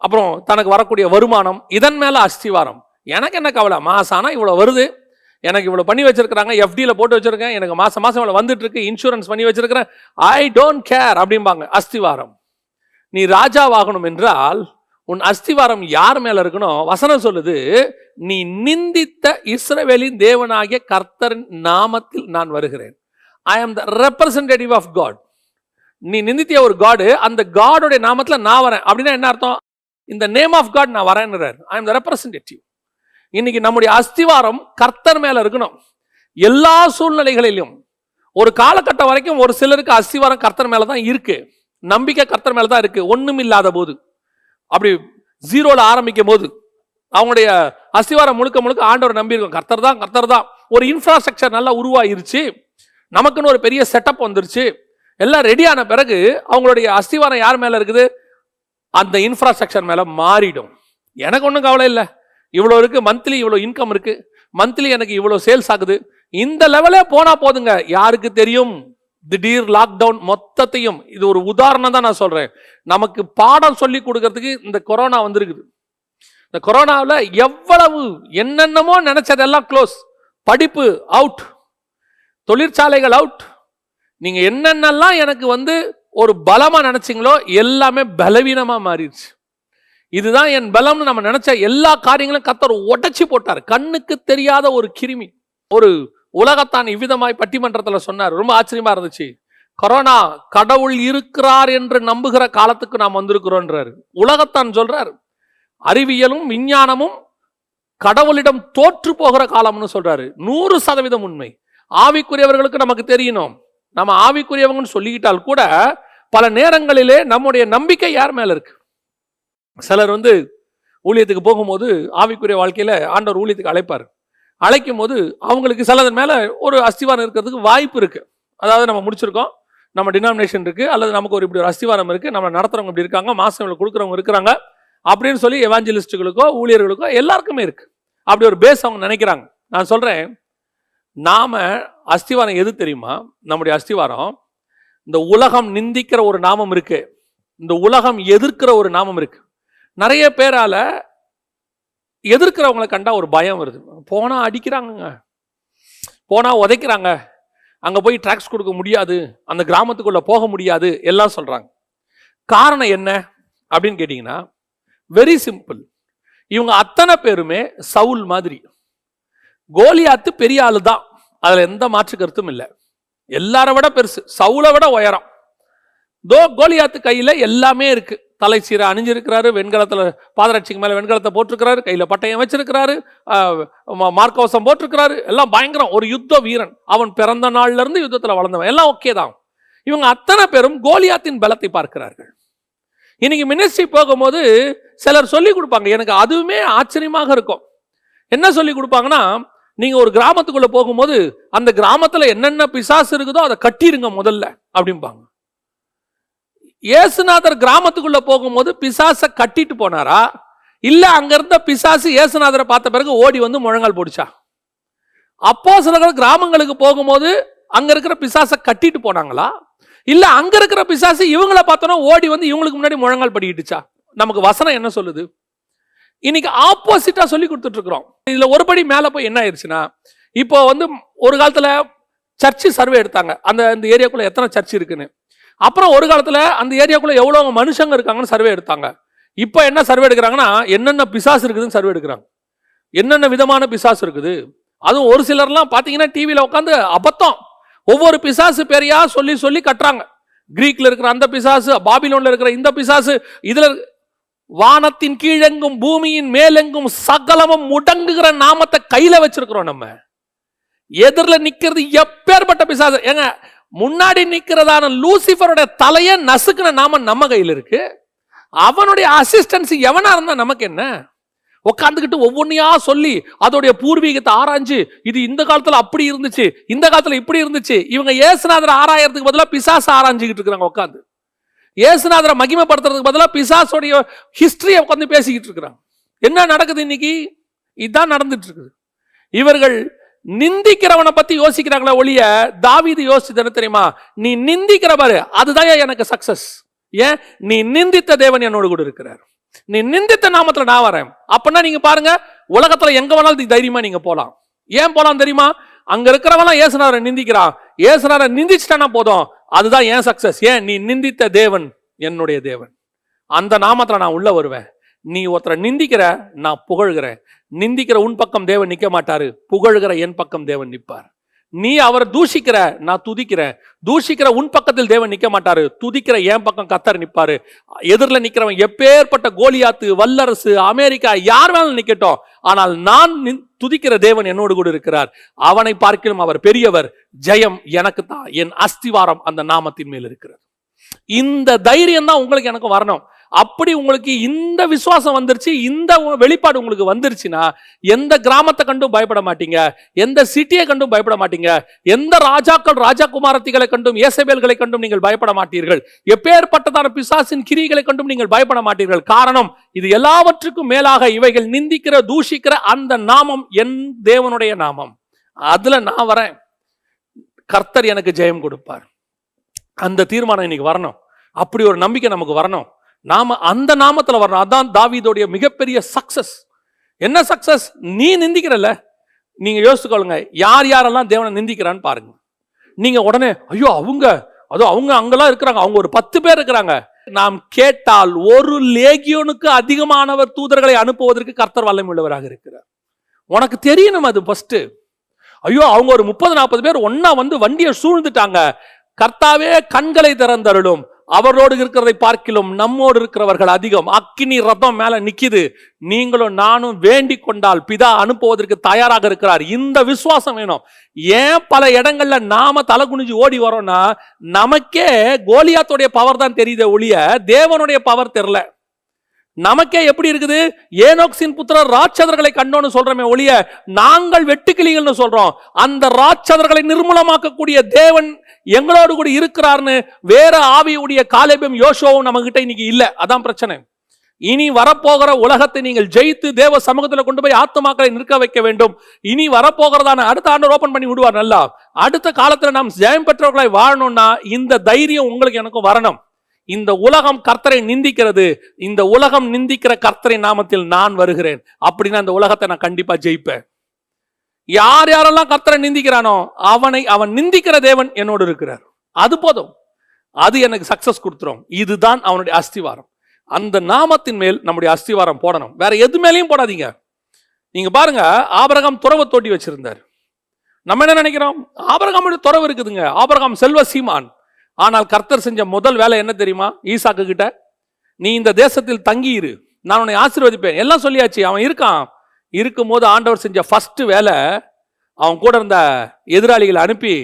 அப்புறம் தனக்கு வரக்கூடிய வருமானம், இதன் மேல அஸ்திவாரம். எனக்கு என்ன கவலை, மாசம் ஆனா இவ்வளவு வருது, எனக்கு இவ்வளவு பண்ணி வச்சிருக்காங்க, எஃப்டியில் போட்டு வச்சிருக்கேன், எனக்கு மாசம் மாசம் இவ்வளவு வந்துட்டு இருக்கு, இன்சூரன்ஸ் பண்ணி வச்சிருக்கிறேன், ஐ டோன்ட் கேர் அப்படிம்பாங்க. அஸ்திவாரம். நீ ராஜாவாகணும் என்றால் உன் அஸ்திவாரம் யார் மேல இருக்கணும்? வசனம் சொல்லுது, நீ நிந்தித்த இஸ்ரவேலின் தேவனாகிய கர்த்தரின் நாமத்தில் நான் வருகிறேன். ஐ ஆம் த ரெப்ரசன்டேட்டிவ் ஆஃப் காட். நீ நிந்தித்திய ஒரு காடு, அந்த காடோடைய நாமத்துல நான் வரேன். அப்படின்னா என்ன அர்த்தம்? இந்த நேம் ஆஃப் காட் நான் வரேன்றார். ஐ ஆம் த ரெப்ரசன்டேட்டிவ். இன்னைக்கு நம்முடைய அஸ்திவாரம் கர்த்தர் மேல இருக்கணும். எல்லா சூழ்நிலைகளிலும் ஒரு காலகட்டம் வரைக்கும் ஒரு சிலருக்கு அஸ்திவாரம் கர்த்தர் மேலதான் இருக்கு, நம்பிக்கை கர்த்தர் மேலதான் இருக்கு. ஒண்ணும் இல்லாத போது, அப்படி ஜீரோல ஆரம்பிக்கும் போது அவங்களுடைய அஸ்திவாரம் முழுக்க முழுக்க ஆண்டவர் நம்பி இருக்கும், கர்த்தர் தான் கர்த்தர் தான். ஒரு இன்ஃப்ராஸ்ட்ரக்சர் நல்லா உருவாயிருச்சு, நமக்குன்னு ஒரு பெரிய செட்டப் வந்துருச்சு, எல்லாம் ரெடியான பிறகு அவங்களுடைய அஸ்திவாரம் யார் மேல இருக்குது? அந்த இன்ஃப்ராஸ்ட்ரக்சர் மேல மாறிடும். எனக்கு ஒன்றும் கவலை இல்லை, இவ்வளோ இருக்கு, மந்த்லி இவ்வளோ இன்கம் இருக்கு, மந்த்லி எனக்கு இவ்வளோ சேல்ஸ் ஆகுது, இந்த லெவலே போனா போதுங்க. யாருக்கு தெரியும் திடீர் லாக்டவுன் மொத்தத்தையும். இது ஒரு உதாரணம் தான் நான் சொல்றேன். நமக்கு பாடம் சொல்லி கொடுக்கறதுக்கு இந்த கொரோனா வந்திருக்குது. இந்த கொரோனாவில் எவ்வளவு என்னென்னமோ நினைச்சதெல்லாம் க்ளோஸ், படிப்பு அவுட், தொழிற்சாலைகள் அவுட். நீங்க என்னென்னலாம் எனக்கு ஒரு பலமா நினைச்சீங்களோ எல்லாமே பலவீனமா மாறிடுச்சு. இதுதான் என் பலம்னு நம்ம நினைச்ச எல்லா காரியங்களும் கர்த்தர் உடைச்சி போட்டார். கண்ணுக்கு தெரியாத ஒரு கிருமி. ஒரு உலகத்தான் இவ்விதமாய் பட்டிமன்றத்தில் சொன்னார், ரொம்ப ஆச்சரியமா இருந்துச்சு. கொரோனா கடவுள் இருக்கிறார் என்று நம்புகிற காலத்துக்கு நாம் வந்திருக்கிறோன்றாரு. உலகத்தான் சொல்றார், அறிவியலும் விஞ்ஞானமும் கடவுளிடம் தோற்று போகிற காலம்னு சொல்றாரு. 100% உண்மை. ஆவிக்குரியவர்களுக்கு நமக்கு தெரியணும், நம்ம ஆவிக்குரியவங்கன்னு சொல்லிக்கிட்டால் கூட பல நேரங்களிலே நம்முடைய நம்பிக்கை யார் மேல இருக்கு? சிலர் ஊழியத்துக்கு போகும்போது ஆவிக்குரிய வாழ்க்கையில ஆண்டவர் ஊழியத்துக்கு அழைப்பார். அழைக்கும் போது அவங்களுக்கு சிலதன் மேல ஒரு அஸ்திவாரம் இருக்கிறதுக்கு வாய்ப்பு இருக்கு. அதாவது நம்ம முடிச்சிருக்கோம், நம்ம டினாமினேஷன் இருக்கு, அல்லது நமக்கு இப்படி ஒரு அஸ்திவாரம் இருக்கு, நம்ம நடத்துறவங்க இப்படி இருக்காங்க, மாசம் கொடுக்குறவங்க இருக்கிறாங்க அப்படின்னு சொல்லி எவாஞ்சலிஸ்டுகளுக்கோ ஊழியர்களுக்கோ எல்லாருக்குமே இருக்கு. அப்படி ஒரு பேஸ் அவங்க நினைக்கிறாங்க. நான் சொல்றேன், நாம அஸ்திவாரம் எது தெரியுமா? நம்முடைய அஸ்திவாரம் இந்த உலகம் நிந்திக்கிற ஒரு நாமம் இருக்கு, இந்த உலகம் எதிர்க்கிற ஒரு நாமம் இருக்கு. நிறைய பேரால எதிர்க்கிறவங்களை கண்டா ஒரு பயம் வருது. போனா அடிக்கிறாங்க, போனா உதைக்கிறாங்க, அங்க போய் டாக்ஸ் கொடுக்க முடியாது, அந்த கிராமத்துக்குள்ள போக முடியாது எல்லாம் சொல்றாங்க. காரணம் என்ன அப்படின்னு கேட்டீங்கன்னா, வெரி சிம்பிள். இவங்க அத்தனை பேருமே சவுல் மாதிரி. கோலியாத்து பெரிய ஆளு தான், அதுல எந்த மாற்று கருத்தும் இல்லை. எல்லாரை விட பெருசு, சவுலை விட உயரம். கோலியாத்து கையில எல்லாமே இருக்கு. தலை சீரை அணிஞ்சிருக்கிறாரு, வெண்கலத்துல பாதரட்சிக்கு மேல வெண்கலத்தை போட்டிருக்கிறாரு, கையில பட்டயம் வச்சிருக்கிறாரு, மார்க்கவசம் போட்டிருக்கிறாரு, எல்லாம் பயங்கரம். ஒரு யுத்த வீரன். அவன் பிறந்த நாள்ல இருந்து யுத்தத்துல வளர்ந்தவன், எல்லாம் ஓகே தான். இவங்க அத்தனை பேரும் கோலியாத்தின் பலத்தை பார்க்கிறார்கள். இன்னைக்கு மினிஸ்ட்ரி போகும்போது சிலர் சொல்லி கொடுப்பாங்க, எனக்கு அதுவுமே ஆச்சரியமாக இருக்கும். என்ன சொல்லி கொடுப்பாங்கன்னா, நீங்க ஒரு கிராமத்துக்குள்ள போகும்போது அந்த கிராமத்துல என்னென்ன பிசாசு இருக்குதோ அதை கட்டிருங்க முதல்ல அப்படிம்பாங்க. இயேசுநாதர் கிராமத்துக்குள்ள போகும்போது பிசாசை கட்டிட்டு போனாரா, இல்ல அங்க இருந்த பிசாசு இயேசுநாதரை பார்த்த பிறகு ஓடி முழங்கால் போடுச்சா? அப்போஸ்தலர்கள் கிராமங்களுக்கு போகும்போது அங்க இருக்கிற பிசாசை கட்டிட்டு போனாங்களா, இல்ல அங்க இருக்கிற பிசாசு இவங்களை பார்த்தோன்னா ஓடி இவங்களுக்கு முன்னாடி முழங்கால் படிக்கிட்டுச்சா? நமக்கு வசனம் என்ன சொல்லுது? இன்னைக்கு ஆப்போசிட்டா சொல்லி கொடுத்துட்டு இருக்கிறோம். இதுல ஒருபடி மேல போய் என்ன ஆயிடுச்சுன்னா, இப்போ ஒரு காலத்துல சர்ச்சு சர்வே எடுத்தாங்க, அந்த ஏரியாக்குள்ள எத்தனை சர்ச் இருக்குன்னு. அப்புறம் ஒரு காலத்துல அந்த ஏரியாக்குள்ள எவ்வளவு மனுஷங்க இருக்காங்கன்னு சர்வே எடுத்தாங்க. இப்போ என்ன சர்வே எடுக்கிறாங்கன்னா, என்னென்ன பிசாசு இருக்குதுன்னு சர்வே எடுக்கிறாங்க. என்னென்ன விதமான பிசாசு இருக்குது. அதுவும் ஒரு சிலர்லாம் பாத்தீங்கன்னா டிவியில உட்காந்து அபத்தம் ஒவ்வொரு பிசாசு பேரையா சொல்லி சொல்லி கட்டுறாங்க. கிரீக்ல இருக்கிற அந்த பிசாசு, பாபிலோன்ல இருக்கிற இந்த பிசாசு, இதுல வானத்தின் கீழெங்கும் பூமியின் மேலெங்கும் சகலமும் முடங்குகிற நாமத்தை கையில வச்சிருக்கிறோம். நம்ம எதிரில் நிக்கிறது எப்பேற்பட்ட பிசாசு. ஏங்க, முன்னாடி நிக்கிறதான லூசிஃபரோட தலைய நசுக்குன நாம நம்ம கையில் இருக்கு. அவனுடைய அசிஸ்டன்ஸ் எவனா இருந்தா நமக்கு என்ன? உட்காந்துக்கிட்டு ஒவ்வொன்றையா சொல்லி அதோடைய பூர்வீகத்தை ஆராய்ஞ்சு, இது இந்த காலத்துல அப்படி இருந்துச்சு, இந்த காலத்துல இப்படி இருந்துச்சு. இவங்க இயேசுநாதரை ஆராயறதுக்கு பதிலாக பிசாசு ஆராய்ஞ்சிக்கிட்டு இருக்கிறாங்க. உட்காந்து இயேசுநாதரை மகிமைப்படுத்துறதுக்கு பதிலாக பிசாசோடைய ஹிஸ்டரியை உட்காந்து பேசிக்கிட்டு இருக்கிறாங்க. என்ன நடக்குது இன்னைக்கு? இதுதான் நடந்துட்டு இருக்குது. இவர்கள் நிந்திக்கிறவனை பத்தி யோசிக்கிறாங்களா ஒழிய, தாவீது யோசிச்சது என்ன தெரியுமா? நீ நிந்திக்கிற பாரு, அதுதான் எனக்கு சக்சஸ். ஏன்? நீ நிந்தித்த தேவன் என்னோடு கூட இருக்கிறார், நீ நிந்தித்த நாமத்துல நான் வரேன். அப்படின்னா நீங்க பாருங்க, உலகத்துல எங்க வேணாலும் தைரியமா நீங்க போலாம். ஏன் போலாம் தெரியுமா? அங்க இருக்கிறவன் இயேசுநாதரை நிந்திக்கிறான், இயேசுநாதரை நிந்திச்சிட்டானா போதும், அதுதான் ஏன் சக்சஸ். ஏன்? நீ நிந்தித்த தேவன் என்னுடைய தேவன், அந்த நாமத்துல நான் உள்ள வருவேன். நீ ஒருத்தரை நிந்திக்கிற, நான் புகழ்கிறேன். நிந்திக்கிற உன் பக்கம் தேவன் நிக்க மாட்டாரு, புகழ்கிற என் பக்கம் தேவன் நிற்பார். நீ அவரை தூஷிக்கிற, நான் துதிக்கிறேன். தூஷிக்கிற உன் பக்கத்தில் தேவன் நிக்க மாட்டாரு, துதிக்கிற என் பக்கம் கர்த்தர் நிற்பாரு. எதிரில் நிக்கிறவன் எப்பேற்பட்ட கோலியாத்து, வல்லரசு, அமெரிக்கா, யார் வேணாலும் நிக்கட்டும், ஆனால் நான் துதிக்கிற தேவன் என்னோடு கூட இருக்கிறார். அவனை பார்க்கிலும் அவர் பெரியவர். ஜெயம் எனக்கு தான், என் அஸ்திவாரம் அந்த நாமத்தின் மேல் இருக்கிறது. இந்த தைரியம் தான் உங்களுக்கு எனக்கு வரணும். அப்படி உங்களுக்கு இந்த விசுவாசம் வந்துருச்சு, இந்த வெளிப்பாடு உங்களுக்கு வந்துருச்சுன்னா, எந்த கிராமத்தை கண்டும் பயப்பட மாட்டீங்க, எந்த சிட்டியை கண்டும் பயப்பட மாட்டீங்க, எந்த ராஜாக்கள் ராஜகுமாரத்திகளை கண்டும் ஏசபேல்களை கண்டும் நீங்கள் பயப்பட மாட்டீர்கள், எப்பேற்பட்டதான பிசாசின் கிரியைகளை கண்டும் நீங்கள் பயப்பட மாட்டீர்கள். காரணம், இது எல்லாவற்றுக்கும் மேலாக இவைகள் நிந்திக்கிற, தூஷிக்கிற அந்த நாமம் என் தேவனுடைய நாமம். அதுல நான் வரேன், கர்த்தர் எனக்கு ஜெயம் கொடுப்பார். அந்த தீர்மானம் இன்னைக்கு வரணும். அப்படி ஒரு நம்பிக்கை நமக்கு வரணும். நாம அந்த நாமத்துல வரணும். அதான் தாவீதுடைய மிகப்பெரிய சக்சஸ். என்ன சக்சஸ்? நீ நிந்திக்கிறல்ல, நீங்க யோசிச்சுக்கொள்ளுங்க, யார் யாரெல்லாம் தேவனை நிந்திக்கிறான்னு பாருங்க. நீங்க உடனே ஐயோ அவங்க அங்கெல்லாம் இருக்கிறாங்க, அவங்க ஒரு 10 பேர் இருக்கிறாங்க. நாம் கேட்டால் ஒரு லேகியோனுக்கு அதிகமானவர் தூதர்களை அனுப்புவதற்கு கர்த்தர் வல்லமை உள்ளவராக இருக்கிறார். உனக்கு தெரியணும் அது ஃபர்ஸ்ட். ஐயோ அவங்க ஒரு 30-40 பேர் ஒன்னா வந்து வண்டியை சூழ்ந்துட்டாங்க. கர்த்தாவே கண்களை திறந்தருளும், அவரோடு இருக்கிறதை பார்க்கிலும் நம்மோடு இருக்கிறவர்கள் அதிகம். அக்கினி ரதம் மேல நிக்குது, நீங்களும் நானும் வேண்டிக் கொண்டால் பிதா அனுப்புவதற்கு தயாராக இருக்கிறார். இந்த விசுவாசம் வேணும். ஏன் பல இடங்கள்ல நாம தலை குனிஞ்சு ஓடி வரோம்னா, நமக்கே கோலியாத்துடைய பவர் தான் தெரியுதே ஒழிய தேவனுடைய பவர் தெரியல. நமக்கே எப்படி இருக்குது? ஏனோக்சின் புத்திரர் ராட்சதர்களை கண்டோன்னு சொல்றோமே ஒழிய, நாங்கள் வெட்டுக்கிளிகள்னு சொல்றோம். அந்த ராட்சதர்களை நிர்மூலமாக்கக்கூடிய தேவன் எங்களோடு கூட இருக்கிறார்னு வேற ஆவியுடைய காலேபும் யோசுவாவும் நம்ம கிட்ட இன்னைக்கு இல்ல. அதான் பிரச்சனை. இனி வரப்போகிற உலகத்தை நீங்கள் ஜெயித்து தேவ சமூகத்தில் கொண்டு போய் ஆத்துமாக்களை நிற்க வைக்க வேண்டும். இனி வரப்போகிறதான அடுத்த ஆண்டு ஓபன் பண்ணி விடுவார். நல்லா அடுத்த காலத்துல நாம் ஜெயம் பெற்றவர்களாய் வாழணும்னா இந்த தைரியம் உங்களுக்கு எனக்கும் வரணும். இந்த உலகம் கர்த்தரை நிந்திக்கிறது, இந்த உலகம் நிந்திக்கிற கர்த்தரின் நாமத்தில் நான் வருகிறேன். அப்படின்னா இந்த உலகத்தை நான் கண்டிப்பா ஜெயிப்பேன். யார் யாரெல்லாம் கர்த்தரை நிந்திக்கிறானோ அவன் நிந்திக்கிற தேவன் என்னோடு இருக்கிறார். அது போதும், அது எனக்கு சக்சஸ் கொடுத்துரும். இதுதான் அவனுடைய அஸ்திவாரம். அந்த நாமத்தின் மேல் நம்முடைய அஸ்திவாரம் போடணும், வேற எது மேலேயும் போடாதீங்க. நீங்க பாருங்க, ஆபிரகாம் துறவு தோட்டி வச்சிருந்தார். நம்ம என்ன நினைக்கிறோம்? ஆபிரகாமுடைய துறவு இருக்குதுங்க, ஆபிரகாம் செல்வ சீமான். ஆனால் கர்த்தர் செஞ்ச முதல் வேலை என்ன தெரியுமா? ஈசாக்கு கிட்ட, நீ இந்த தேசத்தில் தங்கி இரு, நான் உன்னை ஆசீர்வதிப்பேன் எல்லாம் சொல்லியாச்சு. அவன் இருக்கான். இருக்கும்போது ஆண்டவர் செஞ்ச ஃபர்ஸ்ட் வேலை, அவன் கூட இருந்த எதிராளிகளை அனுப்பி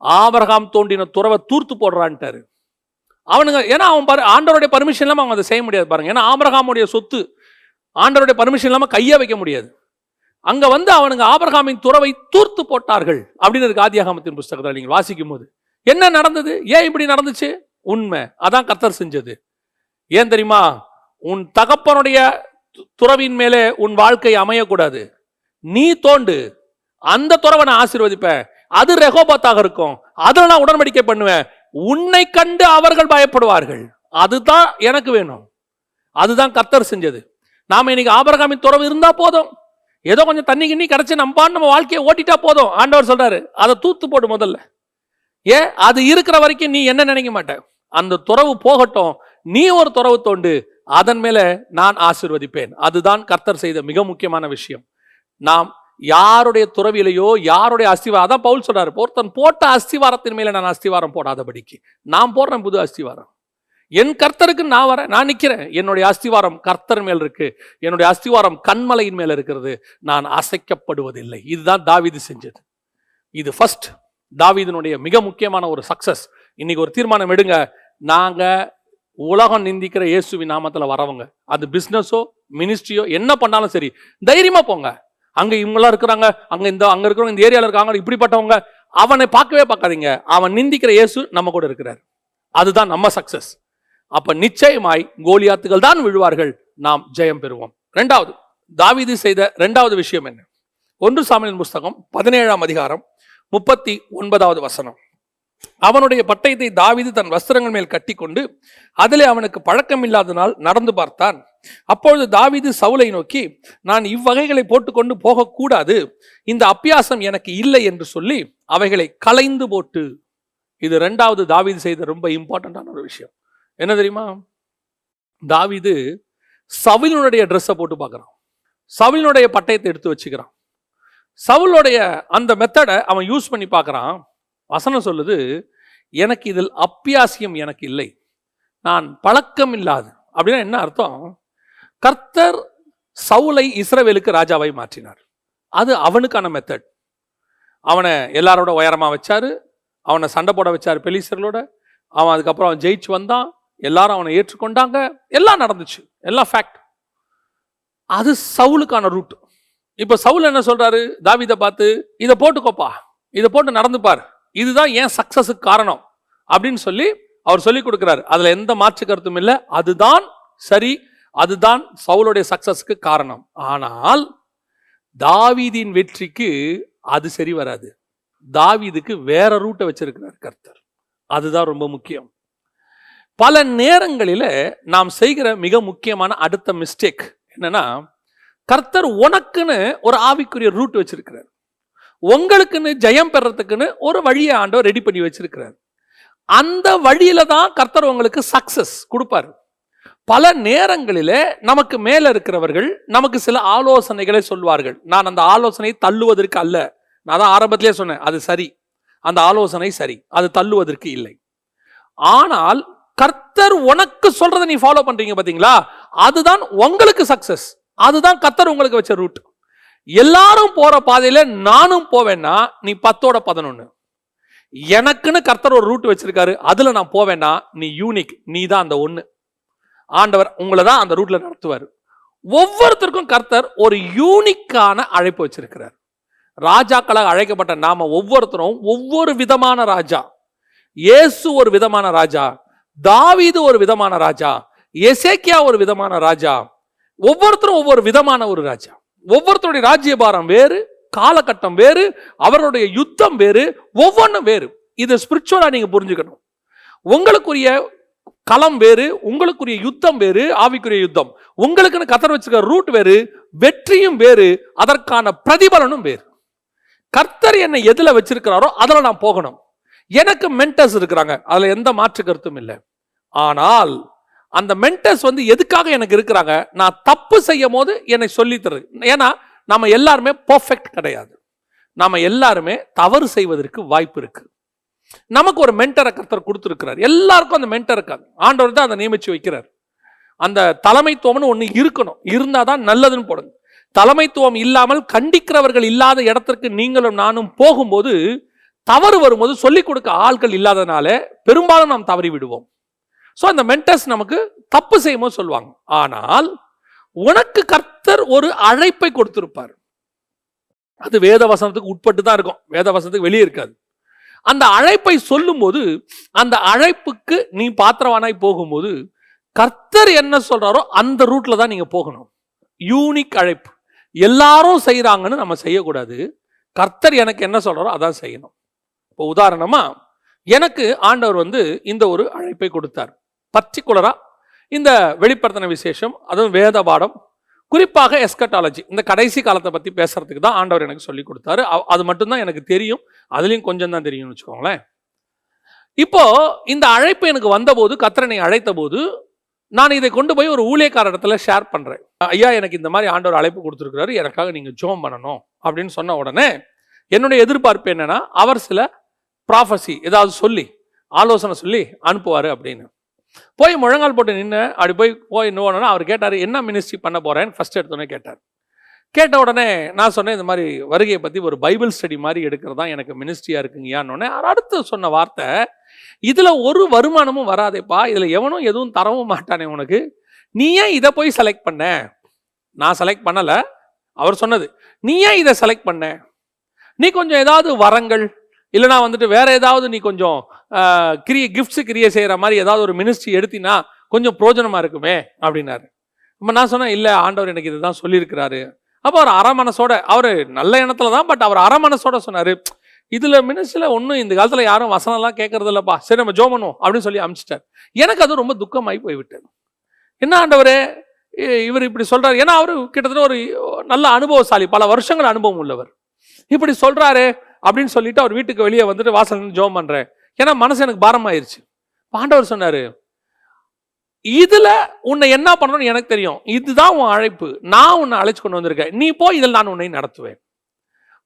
ஆபிரகாம் தோண்டின துறவை தூர்த்து போடுறான்ட்டாரு. அவனுங்க ஏன்னா அவன் ஆண்டவருடைய பர்மிஷன் இல்லாம அவங்க அதை செய்ய முடியாது பாருங்க. ஏன்னா ஆபிரகாமுடைய சொத்து, ஆண்டவருடைய பர்மிஷன் இல்லாம கையை வைக்க முடியாது. அங்க வந்து அவனுங்க ஆபிரகாமின் துறவை தூர்த்து போட்டார்கள் அப்படின்னு இருக்கு ஆதியாகமத்தின் புஸ்தகத்தில் நீங்க வாசிக்கும் போது. என்ன நடந்தது? ஏன் இப்படி நடந்துச்சு? உண்மை, அதான் கர்த்தர் செஞ்சது. ஏன் தெரியுமா? உன் தகப்பனுடைய துறவின் மேலே உன் வாழ்க்கை அமையக்கூடாது. நீ தோண்டு, அந்த துறவை நான் ஆசீர்வதிப்பேன், அது ரெகோபாத்தாக இருக்கும், அதில் நான் உடன்படிக்கை பண்ணுவேன். உன்னை கண்டு அவர்கள் பயப்படுவார்கள். அதுதான் எனக்கு வேணும். அதுதான் கர்த்தர் செஞ்சது. நாம இன்னைக்கு ஆபிரகாமின் துறவு இருந்தா போதும், ஏதோ கொஞ்சம் தண்ணி கிண்ணி கிடைச்சு நம்ம வாழ்க்கையை ஓட்டிட்டா போதும். ஆண்டவர் சொல்றாரு, அதை தூத்து போடு முதல்ல. ஏன்? அது இருக்கிற வரைக்கும் நீ என்ன நினைக்க மாட்ட. அந்த துறவு போகட்டும், நீ ஒரு துறவு தோண்டு, அதன் மேல நான் ஆசீர்வதிப்பேன். அதுதான் கர்த்தர் செய்த மிக முக்கியமான விஷயம். நாம் யாருடைய துறவிலையோ யாருடைய அஸ்திவாரம், அதான் பவுல் சொல்றாரு, ஒருத்தன் போட்ட அஸ்திவாரத்தின் மேல நான் அஸ்திவாரம் போடாதபடிக்கு நான் போடுறேன் புது அஸ்திவாரம். என் கர்த்தருக்கு நான் வரேன், நான் நிக்கிறேன். என்னுடைய அஸ்திவாரம் கர்த்தர் மேல் இருக்கு, என்னுடைய அஸ்திவாரம் கண்மலையின் மேல இருக்கிறது, நான் அசைக்கப்படுவதில்லை. இதுதான் தாவீது செஞ்சது. இது ஃபர்ஸ்ட் தாவீதினுடைய மிக முக்கியமான ஒரு சக்சஸ். இன்னைக்கு ஒரு தீர்மானம் எடுங்க, நாங்க உலகம் நிந்திக்கிற இயேசுவின் நாமத்துல வரவங்க, அது பிசினஸோ மினிஸ்ட்ரியோ என்ன பண்ணாலும் சரி, தைரியமா போங்க. அங்க இவங்கெல்லாம் இருக்கிறாங்க, அங்க இருக்கிறவங்க இந்த ஏரியால இருக்காங்க, இப்படிப்பட்டவங்க, அவனை பார்க்கவே பார்க்காதீங்க. அவன் நிந்திக்கிற இயேசு நம்ம கூட இருக்கிறார். அதுதான் நம்ம சக்சஸ். அப்ப நிச்சயமாய் கோலியாத்துகள் தான் விழுவார்கள், நாம் ஜெயம் பெறுவோம். 2வது, தாவீது செய்த இரண்டாவது விஷயம் என்ன? 1 சாமுவேலின் புஸ்தகம் 17ஆம் அதிகாரம் 39வது வசனம். அவனுடைய பட்டயத்தை தாவீது தன் வஸ்திரங்கள் மேல் கட்டிக்கொண்டு அதிலே அவனுக்கு பழக்கமில்லாதனால் நடந்து பார்த்தான். அப்பொழுது தாவீது சவுலை நோக்கி, நான் இவ்வகைகளை போட்டுக்கொண்டு போகக்கூடாது, இந்த அப்பியாசம் எனக்கு இல்லை என்று சொல்லி அவைகளை களைந்து போட்டு. இது இரண்டாவது தாவீது செய்த ரொம்ப இம்பார்ட்டன்டான ஒரு விஷயம். என்ன தெரியுமா? தாவீது சவுலினுடைய ட்ரெஸ்ஸை போட்டு பார்க்குறான், சவுலினுடைய பட்டயத்தை எடுத்து வச்சுக்கிறான், சவுலுடைய அந்த மெத்தடை அவன் யூஸ் பண்ணி பார்க்குறான். வசனம் சொல்லுது, எனக்கு இதில் அப்பியாசியம் எனக்கு இல்லை, நான் பழக்கம் இல்லாது. அப்படின்னா என்ன அர்த்தம்? கர்த்தர் சவுலை இஸ்ரவேலுக்கு ராஜாவை மாற்றினார். அது அவனுக்கான மெத்தட். அவனை எல்லாரோட உயரமா வச்சாரு, அவனை சண்டை போட வச்சாரு பெலிஸ்தர்களோட. அவன் அதுக்கப்புறம் அவன் ஜெயிச்சு வந்தான், எல்லாரும் அவனை ஏற்றுக்கொண்டாங்க, எல்லாம் நடந்துச்சு, எல்லாம் ஃபேக்ட். அது சவுலுக்கான ரூட். இப்ப சவுல் என்ன சொல்றாரு தாவீதை பார்த்து, இதை போட்டுக்கோப்பா, இதை போட்டு நடந்துப்பார், இதுதான் ஏன் சக்சஸுக்கு காரணம் அப்படின்னு சொல்லி அவர் சொல்லி கொடுக்கிறார். அதுல எந்த மாற்று கருத்தும் இல்லை, அதுதான் சரி, அதுதான் சவுலுடைய சக்சஸ்க்கு காரணம். ஆனால் தாவீதின் வெற்றிக்கு அது சரி வராது. தாவீதுக்கு வேற ரூட்டை வச்சிருக்கிறார் கர்த்தர். அதுதான் ரொம்ப முக்கியம். பல நேரங்களில் நாம் செய்கிற மிக முக்கியமான அடுத்த மிஸ்டேக் என்னன்னா, கர்த்தர் உனக்குன்னு ஒரு ஆவிக்குரிய ரூட் வச்சிருக்கிறார், உங்களுக்குன்னு ஜெயம் பெறறதுக்குன்னு ஒரு வழியை ஆண்டவர் ரெடி பண்ணி வச்சிருக்கிறார். அந்த வழியில தான் கர்த்தர் உங்களுக்கு சக்சஸ் கொடுப்பாரு. பல நேரங்களிலே நமக்கு மேல இருக்கிறவர்கள் நமக்கு சில ஆலோசனைகளை சொல்வார்கள். நான் அந்த ஆலோசனையை தள்ளுவதற்கு அல்ல, நான் தான் ஆரம்பத்திலே சொன்னேன், அது சரி, அந்த ஆலோசனை சரி, அது தள்ளுவதற்கு இல்லை. ஆனால் கர்த்தர் உனக்கு சொல்றதை நீ ஃபாலோ பண்றீங்க பாத்தீங்களா, அதுதான் உங்களுக்கு சக்சஸ், அதுதான் கர்த்தர் உங்களுக்கு வச்ச ரூட். எல்லாரும் போற பாதையில நானும் போவேன்னா நீ 10ஓட 11. எனக்குன்னு கர்த்தர் ஒரு ரூட் வச்சிருக்காரு, அதுல நான் போவேன்னா நீ யூனிக், நீ தான் அந்த ஒண்ணு. ஆண்டவர் உங்களை தான் அந்த ரூட்ல நடத்துவார். ஒவ்வொருத்தருக்கும் கர்த்தர் ஒரு யூனிக்கான அழைப்பு வச்சிருக்கிறார். ராஜாக்களாக அழைக்கப்பட்ட நாம ஒவ்வொருத்தரும் ஒவ்வொரு விதமான ராஜா. இயேசு ஒரு விதமான ராஜா, தாவீது ஒரு விதமான ராஜா, எசேக்கியா ஒரு விதமான ராஜா. ஒவ்வொருத்தரும் ஒவ்வொரு விதமான ஒரு ராஜா. ஒவ்வொருத்தருடைய ராஜ்யபாரம் வேறு, காலகட்டம் வேறு, அவருடைய யுத்தம் வேறு, ஒவ்வொன்றும் வேறு. இது ஸ்பிரிச்சுவலா நீங்க புரிஞ்சுக்கணும். உங்களுக்குரிய களம் வேறு, உங்களுக்குரிய யுத்தம் வேறு, ஆவிக்குரிய யுத்தம். உங்களுக்குன்னு கர்த்தர் வச்சிருக்க ரூட் வேறு, வெற்றியும் வேறு, அதற்கான பிரதிபலனும் வேறு. கர்த்தர் என்னை எதுல வச்சிருக்கிறாரோ அதுல நான் போகணும். எனக்கு மென்டர்ஸ் இருக்கிறாங்க, அதுல எந்த மாற்று கருத்தும் இல்லை. ஆனால் அந்த மென்டர்ஸ் எதுக்காக எனக்கு இருக்கிறாங்க? நான் தப்பு செய்யும் போது என்னை சொல்லி தருது. ஏன்னா நம்ம எல்லாருமே பெர்ஃபெக்ட் கிடையாது, நாம எல்லாருமே தவறு செய்வதற்கு வாய்ப்பு இருக்கு. நமக்கு ஒரு மென்டரை கர்த்தர் கொடுத்திருக்கிறார், எல்லாருக்கும் அந்த மென்டர் இருக்காங்க, ஆண்டவர் தான் அதை நியமிச்சு வைக்கிறார். அந்த தலைமைத்துவம்னு ஒண்ணு இருக்கணும், இருந்தாதான் நல்லதுன்னு போடுங்க. தலைமைத்துவம் இல்லாமல் கண்டிக்கிறவர்கள் இல்லாத இடத்திற்கு நீங்களும் நானும் போகும்போது, தவறு வரும்போது சொல்லிக் கொடுக்க ஆட்கள் இல்லாதனால பெரும்பாலும் நாம் தவறி விடுவோம். ஸோ அந்த மென்டர்ஸ் நமக்கு தப்பு செய்யும்போது சொல்லுவாங்க. ஆனால் உனக்கு கர்த்தர் ஒரு அழைப்பை கொடுத்திருப்பார், அது வேத வசனத்துக்கு உட்பட்டு தான் இருக்கும், வேத வசனத்துக்கு வெளியே இருக்காது. அந்த அழைப்பை சொல்லும் போது, அந்த அழைப்புக்கு நீ பாத்திரவானாய் போகும்போது, கர்த்தர் என்ன சொல்றாரோ அந்த ரூட்ல தான் நீங்க போகணும். யூனிக் அழைப்பு. எல்லாரும் செய்யறாங்கன்னு நம்ம செய்யக்கூடாது. கர்த்தர் எனக்கு என்ன சொல்றாரோ அதான் செய்யணும். இப்போ உதாரணமா எனக்கு ஆண்டவர் இந்த ஒரு அழைப்பை கொடுத்தார். பர்டிகுலரா இந்த வெளிப்படுத்தின விசேஷம், அதுவும் வேத பாடம், குறிப்பாக எஸ்கட்டாலஜி, இந்த கடைசி காலத்தை பத்தி பேசுறதுக்கு தான் ஆண்டவர் எனக்கு சொல்லி கொடுத்தாரு. அது மட்டும்தான் எனக்கு தெரியும், அதுலயும் கொஞ்சம் தான் தெரியும்னு வச்சுக்கோங்களேன். இப்போ இந்த அழைப்பு எனக்கு வந்தபோது, கர்த்தரை அழைத்த போது, நான் இதை கொண்டு போய் ஒரு ஊழியக்கார இடத்துல ஷேர் பண்றேன். ஐயா, எனக்கு இந்த மாதிரி ஆண்டவர் அழைப்பு கொடுத்துருக்கிறாரு, எனக்காக நீங்க ஜெபம் பண்ணணும் அப்படின்னு சொன்ன உடனே என்னுடைய எதிர்பார்ப்பு என்னன்னா, அவர் சில ப்ராஃபசி ஏதாவது சொல்லி ஆலோசனை சொல்லி அனுப்புவாரு அப்படின்னு. போய் முழங்கால் போட்டு நின்று அப்படி போய் இன்னொன்னா அவர் கேட்டார், என்ன மினிஸ்ட்ரி பண்ண போறேன்னு ஃபர்ஸ்ட் எடுத்தோடனே கேட்டார். கேட்ட உடனே நான் சொன்னேன், இந்த மாதிரி வருகையை பற்றி ஒரு பைபிள் ஸ்டடி மாதிரி எடுக்கிறது தான் எனக்கு மினிஸ்ட்ரியா இருக்குங்கயான்னு. அடுத்து சொன்ன வார்த்தை, இதுல ஒரு வருமானமும் வராதேப்பா, இதுல எவனும் எதுவும் தரவும் மாட்டானே உனக்கு, நீ ஏன் இதை போய் செலக்ட் பண்ண? நான் செலக்ட் பண்ணல, அவர் சொன்னது. நீ ஏன் இதை செலக்ட் பண்ண? நீ கொஞ்சம் ஏதாவது வரங்கள் இல்லைனா வேற ஏதாவது நீ கொஞ்சம் கிஃப்ட்ஸ் கிரியே செய்யற மாதிரி ஏதாவது ஒரு மினிஸ்ட்ரி எடுத்தினா கொஞ்சம் பிரோஜனமா இருக்குமே அப்படின்னாரு. இப்போ நான் சொன்னேன், இல்லை ஆண்டவர் எனக்கு இதுதான் சொல்லியிருக்கிறாரு. அப்போ அவர் அரை மனசோட, அவர் நல்ல எண்ணத்துல தான், பட் அவர் அரை மனசோட சொன்னார், இதில் மினிஸ்ட்ரியில் ஒன்றும் இந்த காலத்தில் யாரும் வசனம்லாம் கேட்கறது இல்லைப்பா, சரி நம்ம ஜெபம் பண்ணுவோம் அப்படின்னு சொல்லி அனுப்பிச்சிட்டார். எனக்கு அது ரொம்ப துக்கமாகி போய்விட்டது. என்ன ஆண்டவரே இவர் இப்படி சொல்கிறார், ஏன்னா அவர் கிட்டத்தட்ட ஒரு நல்ல அனுபவசாலி, பல வருஷங்கள் அனுபவம் உள்ளவர், இப்படி சொல்கிறாரு அப்படின்னு சொல்லிட்டு அவர் வீட்டுக்கு வெளியே வந்துட்டு வாசல் ஜெபம் பண்ணுறேன். ஏன்னா மனசு எனக்கு பாரமாயிருச்சு. ஆண்டவர் சொன்னார், இதுல உன்னை என்ன பண்ணணும்னு எனக்கு தெரியும், இதுதான் உன் அழைப்பு, நான் உன்னை அழைச்சு கொண்டு வந்திருக்கேன், நீ போய் இதில் நான் உன்னை நடத்துவேன்.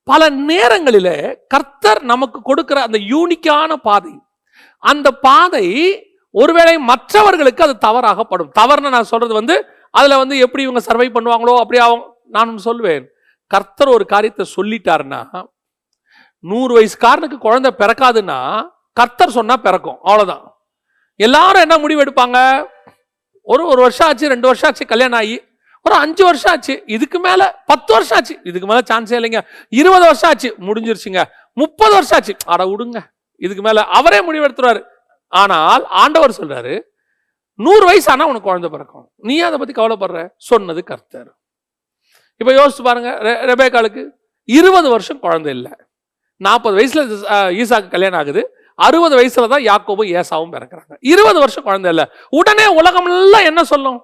பல நேரங்களில கர்த்தர் நமக்கு கொடுக்கிற அந்த யூனிக்கான பாதை, அந்த பாதை ஒருவேளை மற்றவர்களுக்கு அது தவறாகப்படும். தவறுன்னு நான் சொல்றது அதுல எப்படி இவங்க சர்வை பண்ணுவாங்களோ அப்படி ஆகும். நான் சொல்லுவேன், கர்த்தர் ஒரு காரியத்தை சொல்லிட்டாருன்னா, 100 வயசுக்காரனுக்கு குழந்தை பிறக்காதுன்னா கர்த்தர் சொன்னா பிறக்கும், அவ்வளவுதான். எல்லாரும் என்ன முடிவு எடுப்பாங்க, ஒரு வருஷம் ஆச்சு, 2 வருஷம் ஆச்சு கல்யாணம் ஆகி, ஒரு 5 வருஷம் ஆச்சு, இதுக்கு மேல 10 வருஷம் ஆச்சு, இதுக்கு மேல சான்ஸே இல்லைங்க, 20 வருஷம் ஆச்சு முடிஞ்சிருச்சுங்க, 30 வருஷம் ஆச்சு, அட விடுங்க, இதுக்கு மேல அவரே முடிவு எடுத்துருவாரு. ஆனால் ஆண்டவர் சொல்றாரு, 100 வயசு ஆனா உனக்கு குழந்தை பிறக்கும், நீ அதை பத்தி கவலைப்படுற, சொன்னது கர்த்தர். இப்ப யோசிச்சு பாருங்க, ரெபேக்காளுக்கு 20 வருஷம் குழந்தை இல்லை, 40 வயசுல ஈசாக்கு கல்யாணம் ஆகுது, 60 வயசுல தான் யாக்கோபும் ஏசாவும் பிறக்கிறாங்க. 20 வருஷம் குழந்தை இல்லை. உடனே உலகம் எல்லாம் என்ன சொல்லும்,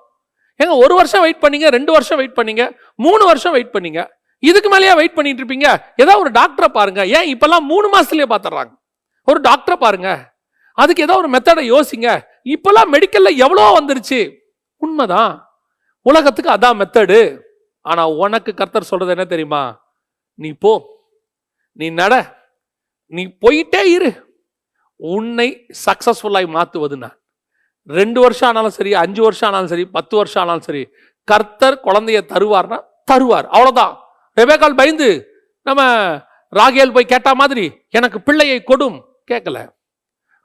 ஏங்க 1 வருஷம் வெயிட் பண்ணீங்க, 2 வருஷம் வெயிட் பண்ணீங்க, 3 வருஷம் வெயிட் பண்ணீங்க, இதுக்கு மேலேயே வெயிட் பண்ணிட்டு இருப்பீங்க, ஏதாவது ஒரு டாக்டரை பாருங்க. ஏன் இப்பெல்லாம் 3 மாசத்துலயே பாத்துறாங்க, ஒரு டாக்டரை பாருங்க, அதுக்கு ஏதோ ஒரு மெத்தடை யோசிங்க. இப்பெல்லாம் மெடிக்கல்ல எவ்வளோ வந்துருச்சு. உண்மைதான், உலகத்துக்கு அதான் மெத்தடு. ஆனா உனக்கு கர்த்தர் சொல்றது என்ன தெரியுமா, நீ போ, நீ நட, நீ போயிட்டே இரு, உன்னை சக்சஸ்ஃபுல்லாய் மாத்துவது நான். 2 வருஷம் ஆனாலும் சரி, 5 வருஷம் ஆனாலும் சரி, 10 வருஷம் ஆனாலும் சரி, கர்த்தர் குழந்தைய தருவார்னா தருவார், அவ்வளவுதான். ரெபேக்காள் பயந்து நம்ம ராகேல் போய் கேட்டா மாதிரி எனக்கு பிள்ளையை கொடும் கேட்கல,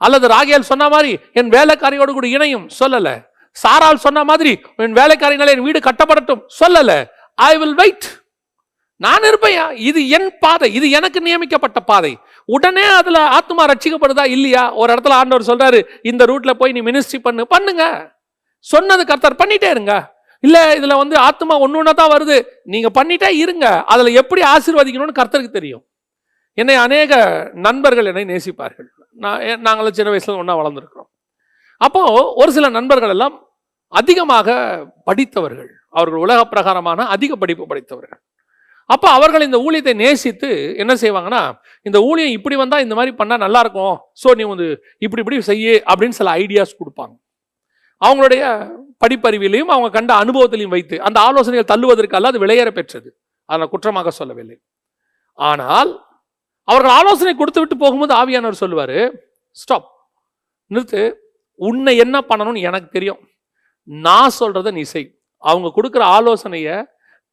அல்லது ராகேல் சொன்ன மாதிரி என் வேலைக்காரியோடு கூட இணையும் சொல்லல, சாரால் சொன்ன மாதிரி என் வேலைக்காரினால என் வீடு கட்டப்படட்டும் சொல்லல. ஐ வில் வெயிட், நான் இருப்பையா, இது என் பாதை, இது எனக்கு நியமிக்கப்பட்ட பாதை. உடனே அதுல ஆத்மா ரட்சிக்கப்படுதா இல்லையா? ஒரு இடத்துல ஆண்டவர் சொல்றாரு, இந்த ரூட்ல போய் நீ மினிஸ்ட்ரி பண்ணுங்க, சொன்னது கர்த்தர் பண்ணிட்டே இருங்க. இல்ல இதுல ஆத்மா ஒண்ணு தான் வருது, நீங்க பண்ணிட்டே இருங்க, அதுல எப்படி ஆசீர்வதிக்கணும்னு கர்த்தருக்கு தெரியும். என்னை அநேக நண்பர்கள் என்னை நேசிப்பார்கள், நாங்களும் சின்ன வயசுல ஒன்னா வளர்ந்துருக்கிறோம். அப்போ ஒரு சில நண்பர்கள் எல்லாம் அதிகமாக படித்தவர்கள், அவர்கள் உலக பிரகாரமான அதிக படிப்பு படித்தவர்கள். அப்போ அவர்கள் இந்த ஊழியத்தை நேசித்து என்ன செய்வாங்கன்னா, இந்த ஊழியம் இப்படி வந்தா இந்த மாதிரி பண்ணா நல்லா இருக்கும், ஸோ நீ இப்படி செய்ய அப்படின்னு சில ஐடியாஸ் கொடுப்பாங்க. அவங்களுடைய படிப்பறிவிலையும் அவங்க கண்ட அனுபவத்திலையும் வைத்து அந்த ஆலோசனைகள் தள்ளுவதற்கல்ல, அது விளையேற பெற்றது, அதை குற்றமாக சொல்லவில்லை. ஆனால் அவர்கள் ஆலோசனை கொடுத்து விட்டு போகும்போது ஆவியானவர் சொல்லுவாரு, ஸ்டாப், நிறுத்து, உன்னை என்ன பண்ணணும்னு எனக்கு தெரியும், நான் சொல்றதை நீ செய். அவங்க கொடுக்குற ஆலோசனைய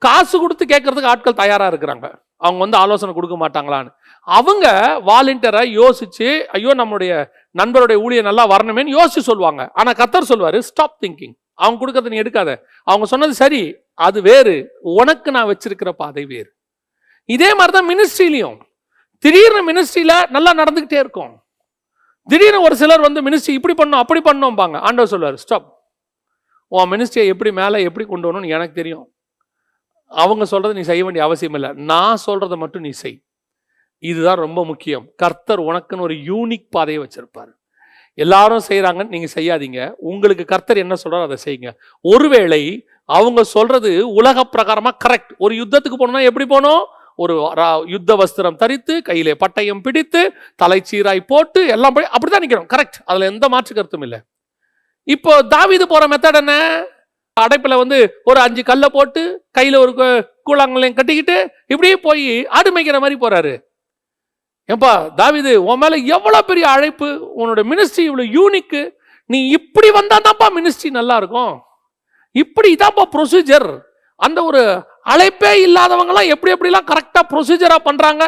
காசு கொடுத்து கேட்கறதுக்கு ஆட்கள் தயாரா இருக்கிறாங்க, அவங்க ஆலோசனை கொடுக்க மாட்டாங்களான்னு. அவங்க வாலண்டியரா யோசிச்சு, ஐயோ நம்மளுடைய நண்பருடைய ஊழியம் நல்லா வரணுமேன்னு யோசிச்சு சொல்லுவாங்க. ஆனா கர்த்தர் சொல்வாரு, ஸ்டாப் திங்கிங், அவங்க கொடுக்கறத நீ எடுக்காத, அவங்க சொன்னது சரி, அது வேறு, உனக்கு நான் வச்சிருக்கிற பாதை வேறு. இதே மாதிரிதான் மினிஸ்ட்ரியிலையும், திடீர்னு மினிஸ்ட்ரியில நல்லா நடந்துகிட்டே இருக்கும், திடீர்னு ஒரு சிலர் மினிஸ்ட்ரி இப்படி பண்ணும் அப்படி பண்ணும்பாங்க. ஆண்டவர் சொல்வாரு, ஸ்டாப், உன் மினிஸ்ட்ரியை எப்படி மேலே எப்படி கொண்டு வரணும்னு எனக்கு தெரியும், அவங்க சொல்றதை நீ செய்ய வேண்டிய அவசியம் இல்லை, நான் சொல்றதை மட்டும் நீ செய், இதுதான் ரொம்ப முக்கியம். கர்த்தர் உனக்குன்னு ஒரு யூனிக் பாதையை வச்சிருப்பாரு. எல்லாரும் செய்யறாங்கன்னு நீங்க செய்யாதீங்க, உங்களுக்கு கர்த்தர் என்ன சொல்றாரோ அதை செய்யுங்க. ஒருவேளை அவங்க சொல்றது உலக பிரகாரமா கரெக்ட், ஒரு யுத்தத்துக்கு போனோம்னா எப்படி போனோம், ஒரு யுத்த வஸ்திரம் தரித்து, கையிலே பட்டயம் பிடித்து, தலைச்சீராய் போட்டு எல்லாம் போய் அப்படிதான் நிற்கிறோம், கரெக்ட், அதுல எந்த மாற்று கருத்தும் இல்லை. இப்போ தாவீது போற மெத்தட் என்ன, அடைப்புல ஒரு 5 கல்லை போட்டு கையில ஒரு கூழாங்கலையும் கட்டிக்கிட்டு இப்படியே போய் ஆடு மேய்க்கிற மாதிரி போறாரு. ஏப்பா தாவீது, உன் மேல எவ்வளவு பெரிய அழைப்பு, உன்னோட மினிஸ்ட்ரி இவ்வளவு யூனிக்கு, நீ இப்படி வந்தா தான்ப்பா மினிஸ்ட்ரி நல்லா இருக்கும், இப்படி இதான்ப்பா ப்ரொசீஜர். அந்த ஒரு அழைப்பே இல்லாதவங்க எல்லாம் எப்படி எப்படிலாம் கரெக்டா ப்ரொசீஜரா பண்றாங்க.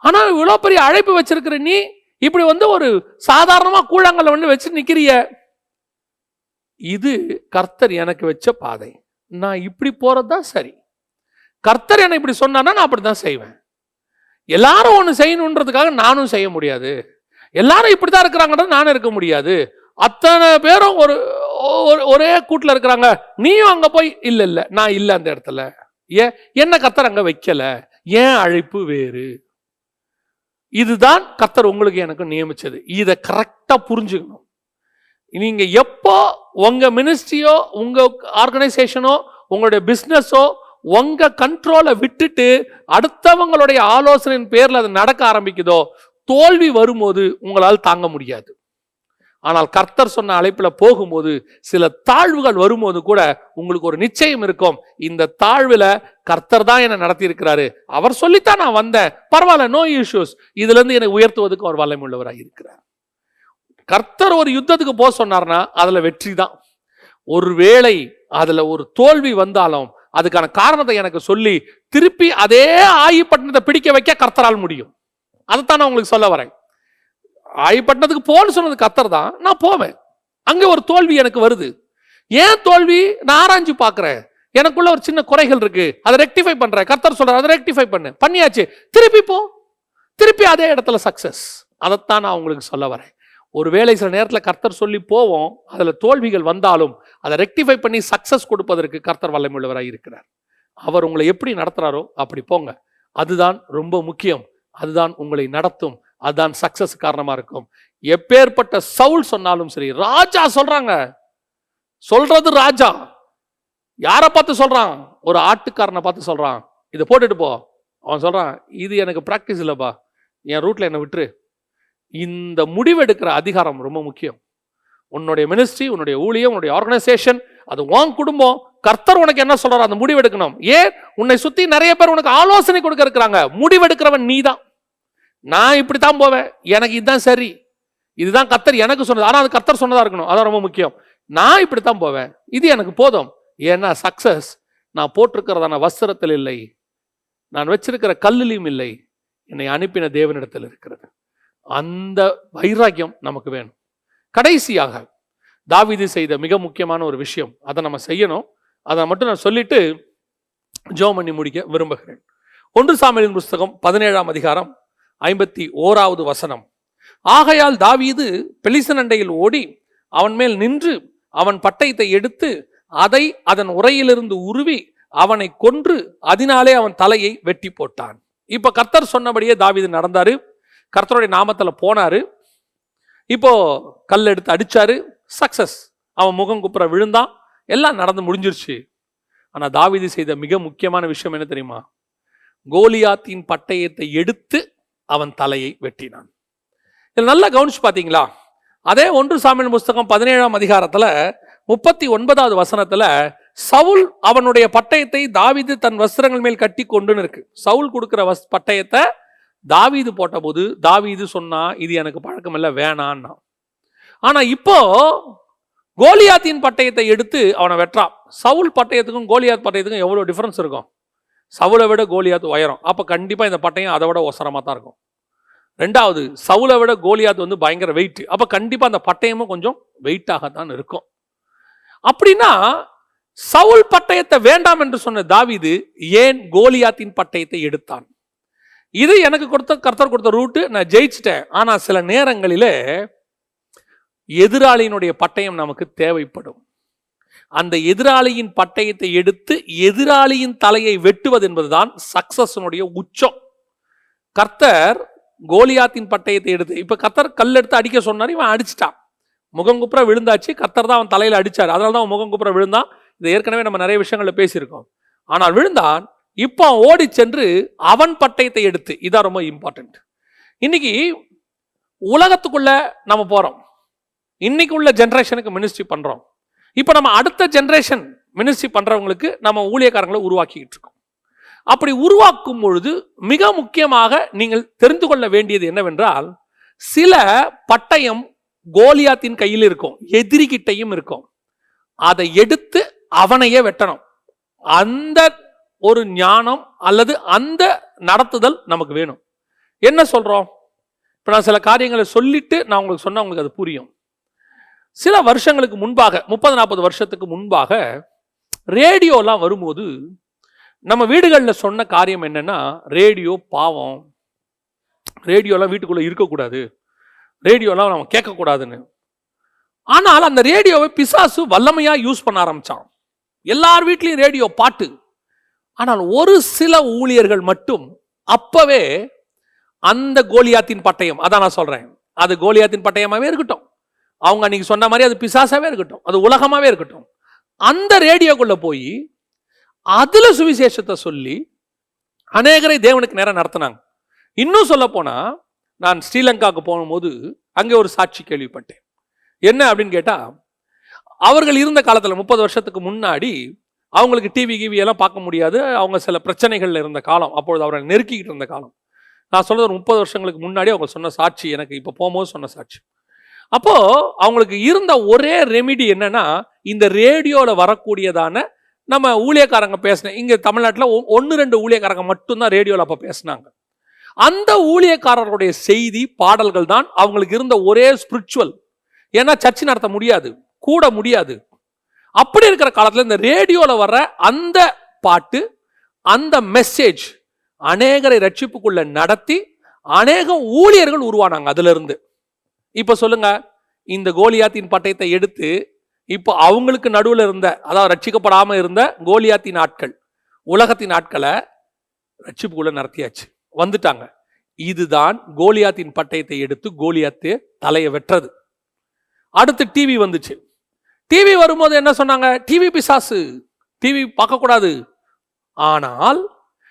ஆனா இவ்வளவு பெரிய அழைப்பு வச்சிருக்கிற நீ இப்படி ஒரு சாதாரணமா கூழாங்கல்ல வச்சு நிக்கிறிய. இது கர்த்தர் எனக்கு வச்ச பாதை, நான் இப்படி போறதுதான் சரி. கர்த்தர் என்னை இப்படி சொன்னான்னா நான் அப்படிதான் செய்வேன். எல்லாரும் ஒண்ணு செய்யணுன்றதுக்காக நானும் செய்ய முடியாது, எல்லாரும் இப்படிதான் இருக்கிறாங்கன்றது நானும் இருக்க முடியாது. அத்தனை பேரும் ஒரே கூட்டில் இருக்கிறாங்க, நீயும் அங்க போய் இல்ல நான் இல்ல அந்த இடத்துல, ஏன் என்ன கர்த்தர் அங்க வைக்கல, ஏன் அழைப்பு வேறு. இதுதான் கர்த்தர் உங்களுக்கு எனக்கு நியமிச்சது. இதை கரெக்டா புரிஞ்சுக்கணும். நீங்க எப்போ உங்க மினிஸ்ட்ரியோ உங்க ஆர்கனைசேஷனோ உங்களுடைய பிசினஸோ உங்க கண்ட்ரோலை விட்டுட்டு அடுத்தவங்களுடைய ஆலோசனையின் பேர்ல அது நடக்க ஆரம்பிக்குதோ, தோல்வி வரும்போது உங்களால் தாங்க முடியாது. ஆனால் கர்த்தர் சொன்ன அழைப்புல போகும்போது சில தாழ்வுகள் வரும்போது கூட உங்களுக்கு ஒரு நிச்சயம் இருக்கும், இந்த தாழ்வுல கர்த்தர் தான் என்ன நடத்தி இருக்கிறாரு, அவர் சொல்லித்தான் நான் வந்தேன், பரவாயில்ல, நோ இஷ்யூஸ், இதுல இருந்து எனக்கு உயர்த்துவதற்கு அவர் வல்லமை உள்ளவராக இருக்கிறார். கர்த்தர் ஒரு யுத்தத்துக்கு போக சொன்னார்னா அதுல வெற்றி தான். ஒருவேளை அதுல ஒரு தோல்வி வந்தாலும் அதுக்கான காரணத்தை எனக்கு சொல்லி திருப்பி அதே ஆயிப்பட்டினத்தை பிடிக்க வைக்க கர்த்தரால் முடியும். அதைத்தான் நான் உங்களுக்கு சொல்ல வரேன். ஆயிப்பட்டினத்துக்கு போன்னு சொன்னது கர்த்தர் தான், நான் போவேன். அங்க ஒரு தோல்வி எனக்கு வருது, ஏன் தோல்வி நான் ஆராய்ஞ்சு பார்க்கிறேன், எனக்குள்ள ஒரு சின்ன குறைகள் இருக்கு, அதை ரெக்டிஃபை பண்றேன். கர்த்தர் சொல்றாரு அதை ரெக்டிஃபை பண்ணு, பண்ணியாச்சு, திருப்பி போ, திருப்பி அதே இடத்துல சக்சஸ். அதைத்தான் நான் உங்களுக்கு சொல்ல வரேன். ஒருவேளை சில நேரத்தில் கர்த்தர் சொல்லி போவோம், அதுல தோல்விகள் வந்தாலும் அதை ரெக்டிஃபை பண்ணி சக்சஸ் கொடுப்பதற்கு கர்த்தர் வல்லமையுள்ளவராக இருக்கிறார். அவர் உங்களை எப்படி நடத்துறாரோ அப்படி போங்க. அதுதான் ரொம்ப முக்கியம். அதுதான் உங்களை நடத்தும். அதுதான் சக்சஸ் காரணமா இருக்கும். எப்பேற்பட்ட சவுல் சொன்னாலும் சரி, ராஜா சொல்றாங்க, சொல்றது ராஜா யாரை பார்த்து சொல்றான், ஒரு ஆட்டுக்காரனை பார்த்து சொல்றான், இதை போட்டுட்டு போ. அவன் சொல்றான், இது எனக்கு பிராக்டிஸ் இல்லப்பா, என் ரூட்ல என்னை விட்டுரு. இந்த முடிவெடுக்கிற அதிகாரம் ரொம்ப முக்கியம். உன்னுடைய மினிஸ்ட்ரி, உன்னுடைய ஊழியம், உன்னுடைய ஆர்கனைசேஷன், அது உன் குடும்பம், கர்த்தர் உனக்கு என்ன சொல்றாரு அந்த முடிவெடுக்கணும். ஏன் உன்னை சுத்தி நிறைய பேர் உனக்கு ஆலோசனை கொடுக்க இருக்கிறாங்க, முடிவெடுக்கிறவன் நீ தான். நான் இப்படித்தான் போவேன், எனக்கு இதுதான் சரி, இதுதான் கர்த்தர் எனக்கு சொன்னது, ஆனா அது கர்த்தர் சொன்னதா இருக்கணும், அதான் ரொம்ப முக்கியம். நான் இப்படித்தான் போவேன், இது எனக்கு போதும். ஏன்னா சக்சஸ் நான் போட்டிருக்கிறதான வஸ்திரத்தில் இல்லை, நான் வச்சிருக்கிற கல்லிலும் இல்லை, என்னை அனுப்பின தேவனிடத்தில் இருக்கிறது. அந்த வைராக்கியம் நமக்கு வேணும். கடைசியாக தாவீது செய்த மிக முக்கியமான ஒரு விஷயம், அதை நம்ம செய்யணும். அதை மட்டும் நான் சொல்லிட்டு ஜெபம் பண்ணி முடிக்க விரும்புகிறேன். 1 சாமுவேலின் புஸ்தகம் 17ஆம் அதிகாரம் 51வது வசனம். ஆகையால் தாவீது பெலிஸ்தன் அண்டையில் ஓடி அவன் மேல் நின்று அவன் பட்டயத்தை எடுத்து அதை அதன் உரையிலிருந்து உருவி அவனை கொன்று அதனாலே அவன் தலையை வெட்டி போட்டான். இப்ப கர்த்தர் சொன்னபடியே தாவீது நடந்தாரு, கர்த்தருடைய நாமத்துல போனாரு. இப்போ கல் எடுத்து அடிச்சாரு, சக்சஸ். அவன் முகம் குப்புற விழுந்தான், எல்லாம் நடந்து முடிஞ்சிருச்சு. ஆனா தாவீது செய்த மிக முக்கியமான விஷயம் என்ன தெரியுமா? கோலியாத்தின் பட்டயத்தை எடுத்து அவன் தலையை வெட்டினான். இதில் நல்லா கவனிச்சு பாத்தீங்களா? அதே 1 சாமுவேல் புஸ்தகம் 17ஆம் அதிகாரத்துல 39வது வசனத்துல சவுல் அவனுடைய பட்டயத்தை தாவீது தன் வஸ்திரங்கள் மேல் கட்டி கொண்டுன்னு இருக்கு. சவுல் கொடுக்கிற பட்டயத்தை தாவீது போட்ட போது தாவீது சொன்னா, இது எனக்கு பழக்கம் இல்லை, வேணான்னா. ஆனா இப்போ கோலியாத்தின் பட்டயத்தை எடுத்து அவனை வெட்டுறான். சவுல் பட்டயத்துக்கும் கோலியாத் பட்டயத்துக்கும் எவ்வளவு டிஃபரன்ஸ் இருக்கும்? சவுலை விட கோலியாத் உயரம், அப்ப கண்டிப்பா இந்த பட்டயம் அதை விட ஒசரமா தான் இருக்கும். ரெண்டாவது, சவுலை விட கோலியாத் பயங்கர வெயிட், அப்ப கண்டிப்பா அந்த பட்டயமும் கொஞ்சம் வெயிட்டாகத்தான் இருக்கும். அப்படின்னா சவுல் பட்டயத்தை வேண்டாம் என்று சொன்ன தாவீது ஏன் கோலியாத்தின் பட்டயத்தை எடுத்தான்? இது எனக்கு கர்த்தர் கொடுத்த ரூட்டு, நான் ஜெயிச்சிட்டேன். ஆனா சில நேரங்களிலே எதிராளியினுடைய பட்டயம் நமக்கு தேவைப்படும். அந்த எதிராளியின் பட்டயத்தை எடுத்து எதிராளியின் தலையை வெட்டுவது என்பதுதான் சக்சஸினுடைய உச்சம். கர்த்தர் கோலியாத்தின் பட்டயத்தை எடுத்து, இப்ப கர்த்தர் கல் எடுத்து அடிக்க சொன்னார், இவன் அடிச்சிட்டான், முகங்குப்புற விழுந்தாச்சு. கர்த்தர் தான் அவன் தலையில அடிச்சார், அதனாலதான் அவன் முகங்குப்புற விழுந்தான். இது ஏற்கனவே நம்ம நிறைய விஷயங்கள்ல பேசியிருக்கோம். ஆனால் விழுந்தான். இப்போ ஓடி சென்று அவன் பட்டயத்தை எடுத்து, இதான் ரொம்ப இம்பார்ட்டன்ட். இன்னைக்கு உலகத்துக்குள்ள நம்ம போறோம், இன்னைக்கு உள்ள ஜெனரேஷனுக்கு மினிஸ்ட்ரி பண்றோம். இப்போ நம்ம அடுத்த ஜெனரேஷன் மினிஸ்ட்ரி பண்றவங்களுக்கு நம்ம ஊழியக்காரங்களை உருவாக்கிட்டு இருக்கோம். அப்படி உருவாக்கும் பொழுது மிக முக்கியமாக நீங்கள் தெரிந்து கொள்ள வேண்டியது என்னவென்றால், சில பட்டயம் கோலியாத்தின் கையில் இருக்கும், எதிரிகிட்டையும் இருக்கும். அதை எடுத்து அவனையே வெட்டணும். அந்த ஒரு ஞானம் அல்லது அந்த நடத்துதல் நமக்கு வேணும். என்ன சொல்றோம்? இப்ப நான் சில காரியங்களை சொல்லிட்டு நான் உங்களுக்கு சொன்னா உங்களுக்கு அது புரியும். சில வருஷங்களுக்கு முன்பாக, 30-40 வருஷத்துக்கு முன்பாக ரேடியோலாம் வரும்போது நம்ம வீடுகளில் சொன்ன காரியம் என்னன்னா, ரேடியோ பாவம், ரேடியோலாம் வீட்டுக்குள்ள இருக்கக்கூடாது, ரேடியோலாம் நம்ம கேட்கக்கூடாதுன்னு. ஆனால் அந்த ரேடியோவை பிசாசு வல்லமையா யூஸ் பண்ண ஆரம்பிச்சான். எல்லார் வீட்லயும் ரேடியோ பாட்டு. ஆனால் ஒரு சில ஊழியர்கள் மட்டும் அப்பவே அந்த கோலியாத்தின் பட்டயம், அதான் நான் சொல்றேன், அது கோலியாத்தின் பட்டயமாவே இருக்கட்டும், அவங்க அன்னைக்கு சொன்ன மாதிரி அது பிசாசாவே இருக்கட்டும், அது உலகமாவே இருக்கட்டும், அந்த ரேடியோக்குள்ள போய் அதுல சுவிசேஷத்தை சொல்லி அநேகரை தேவனுக்கு நேரம் நடத்தினாங்க. இன்னும் சொல்ல போனா, நான் ஸ்ரீலங்காவுக்கு போகும்போது அங்கே ஒரு சாட்சி கேள்விப்பட்டேன். என்ன அப்படின்னு கேட்டா, அவர்கள் இருந்த காலத்துல 30 வருஷத்துக்கு முன்னாடி அவங்களுக்கு டிவி எல்லாம் பார்க்க முடியாது, அவங்க சில பிரச்சனைகள்ல இருந்த காலம், அப்பொழுது அவர்கள் நெருக்கிக்கிட்டு இருந்த காலம். நான் சொல்றது ஒரு 30 வருஷங்களுக்கு முன்னாடி அவங்க சொன்ன சாட்சி, எனக்கு இப்ப போகும்போது சொன்ன சாட்சி. அப்போ அவங்களுக்கு இருந்த ஒரே ரெமிடி என்னன்னா, இந்த ரேடியோல வரக்கூடியதான நம்ம ஊழியக்காரங்க பேசின, இங்க தமிழ்நாட்டில் 1-2 ஊழியக்காரங்க மட்டும்தான் ரேடியோல அப்ப பேசினாங்க. அந்த ஊழியக்காரர்களுடைய செய்தி பாடல்கள் தான் அவங்களுக்கு இருந்த ஒரே ஸ்பிரிச்சுவல். ஏன்னா சர்ச்சை நடத்த முடியாது, கூட முடியாது. அப்படி இருக்கிற காலத்துல இந்த ரேடியோல வர்ற அந்த பாட்டு, அந்த மெசேஜ் அநேகரை ரட்சிப்புக்குள்ள நடத்தி அநேக ஊழியர்கள் உருவானாங்க அதுல இருந்து. இப்ப சொல்லுங்க, இந்த கோலியாத்தின் பட்டயத்தை எடுத்து இப்ப அவங்களுக்கு நடுவில் இருந்த, அதாவது ரட்சிக்கப்படாம இருந்த கோலியாத்தின் ஆட்கள், உலகத்தின் ஆட்களை ரட்சிப்புக்குள்ள நடத்தியாச்சு, வந்துட்டாங்க. இதுதான் கோலியாத்தின் பட்டயத்தை எடுத்து கோலியாத்து தலையை வெட்டுறது. அடுத்து டிவி வந்துச்சு. டிவி வரும்போது என்ன சொன்னாங்க? டிவி பிசாசு, டிவி பார்க்க கூடாது. ஆனால்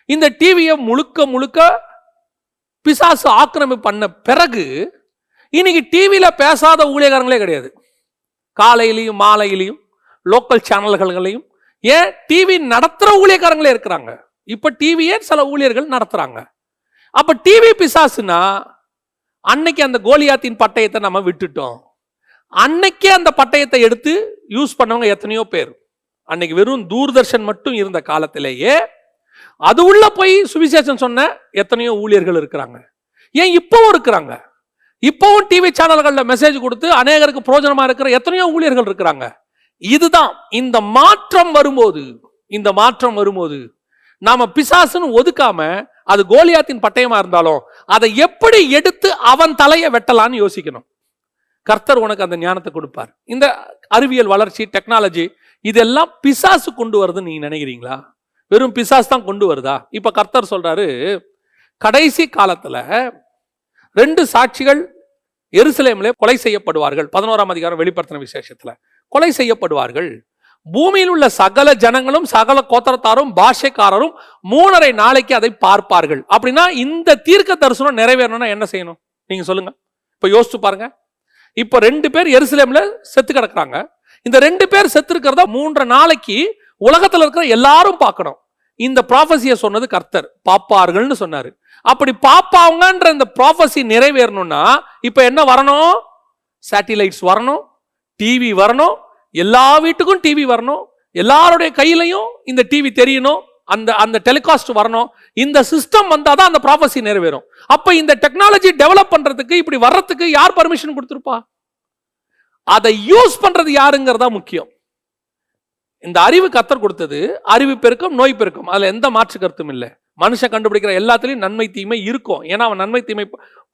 இந்த டிவியை முழுக்க முழுக்க பிசாசு ஆக்கிரமிப்பு பண்ண பிறகு இன்னைக்கு டிவியில பேசாத ஊழியக்காரங்களே கிடையாது. காலையிலையும் மாலையிலையும் லோக்கல் சேனல்களையும், ஏன் டிவி நடத்துற ஊழியக்காரங்களே இருக்கிறாங்க. இப்ப டிவியே சில ஊழியர்கள் நடத்துறாங்க. அப்ப டிவி பிசாசுனா, அன்னைக்கு அந்த கோலியாத்தின் பட்டயத்தை நம்ம விட்டுட்டோம். அன்னைக்கே அந்த பட்டயத்தை எடுத்து யூஸ் பண்ணவங்க எத்தனையோ பேர். அன்னைக்கு வெறும் தூர்தர்ஷன் மட்டும் இருந்த காலத்திலேயே அது உள்ள போய் சுவிசேஷம் சொன்ன எத்தனையோ ஊழியர்கள் இருக்கிறாங்க. ஏன் இப்பவும் இருக்கிறாங்க. இப்பவும் டிவி சேனல்கள்ல மெசேஜ் கொடுத்து அநேகருக்கு பிரயோஜனமா இருக்கிற எத்தனையோ ஊழியர்கள் இருக்கிறாங்க. இதுதான் இந்த மாற்றம் வரும்போது நாம பிசாசுன்னு ஒதுக்காம, அது கோலியாத்தின் பட்டயமா இருந்தாலும் அதை எப்படி எடுத்து அவன் தலையை வெட்டலான்னு யோசிக்கணும். கர்த்தர் உனக்கு அந்த ஞானத்தை கொடுப்பார். இந்த அறிவியல் வளர்ச்சி, டெக்னாலஜி, இதெல்லாம் பிசாசு கொண்டு வருது நீங்க நினைக்கிறீங்களா? வெறும் பிசாசு தான் கொண்டு வருதா? இப்ப கர்த்தர் சொல்றாரு, கடைசி காலத்துல 2 சாட்சிகள் எருசலேமிலே கொலை செய்யப்படுவார்கள். 11ஆம் அதிகாரம் வெளிப்படுத்தின விசேஷத்துல கொலை செய்யப்படுவார்கள். பூமியில் உள்ள சகல ஜனங்களும் சகல கோத்திரத்தாரும் பாஷைக்காரரும் 3.5 நாளைக்கு அதை பார்ப்பார்கள். அப்படின்னா இந்த தீர்க்க தரிசனம் நிறைவேறணும்னா என்ன செய்யணும் நீங்க சொல்லுங்க. இப்ப யோசிச்சு பாருங்க. இப்ப 2 பேர் எருசலேம்ல செத்து கிடக்குறாங்க. இந்த 2 பேர் செத்து இருக்கிறத 3.5 நாளைக்கு உலகத்துல இருக்கிற எல்லாரும் பார்க்கணும். இந்த ப்ராஃபஸியை சொன்னது கர்த்தர், பாப்பார்கள்னு சொன்னாரு. அப்படி பாப்பாங்கன்ற இந்த ப்ராஃபஸி நிறைவேறணும்னா இப்ப என்ன வரணும்? சேட்டிலைட்ஸ் வரணும், டிவி வரணும், எல்லா வீட்டுக்கும் டிவி வரணும், எல்லாருடைய கையிலையும் இந்த டிவி தெரியணும், அந்த டெலிகாஸ்ட் வரணும். இந்த சிஸ்டம் வந்தாதான் அந்த ப்ராஃபஸி நிறைவேறும். அப்ப இந்த டெக்னாலஜி டெவலப் பண்றதுக்கு, இப்படி வர்றதுக்கு யார் பர்மிஷன் கொடுத்திருப்பா? அதை யூஸ் பண்றது யாருங்கிறதா முக்கியம். இந்த அறிவு கர்த்தர் கொடுத்தது. அறிவு பெருக்கம், நோய் பெருக்கம், அதுல எந்த மாற்று கருத்தும் இல்லை. மனுஷன் கண்டுபிடிக்கிற எல்லாத்துலயும் நன்மை தீமை இருக்கும். ஏன்னா அவன் நன்மை தீமை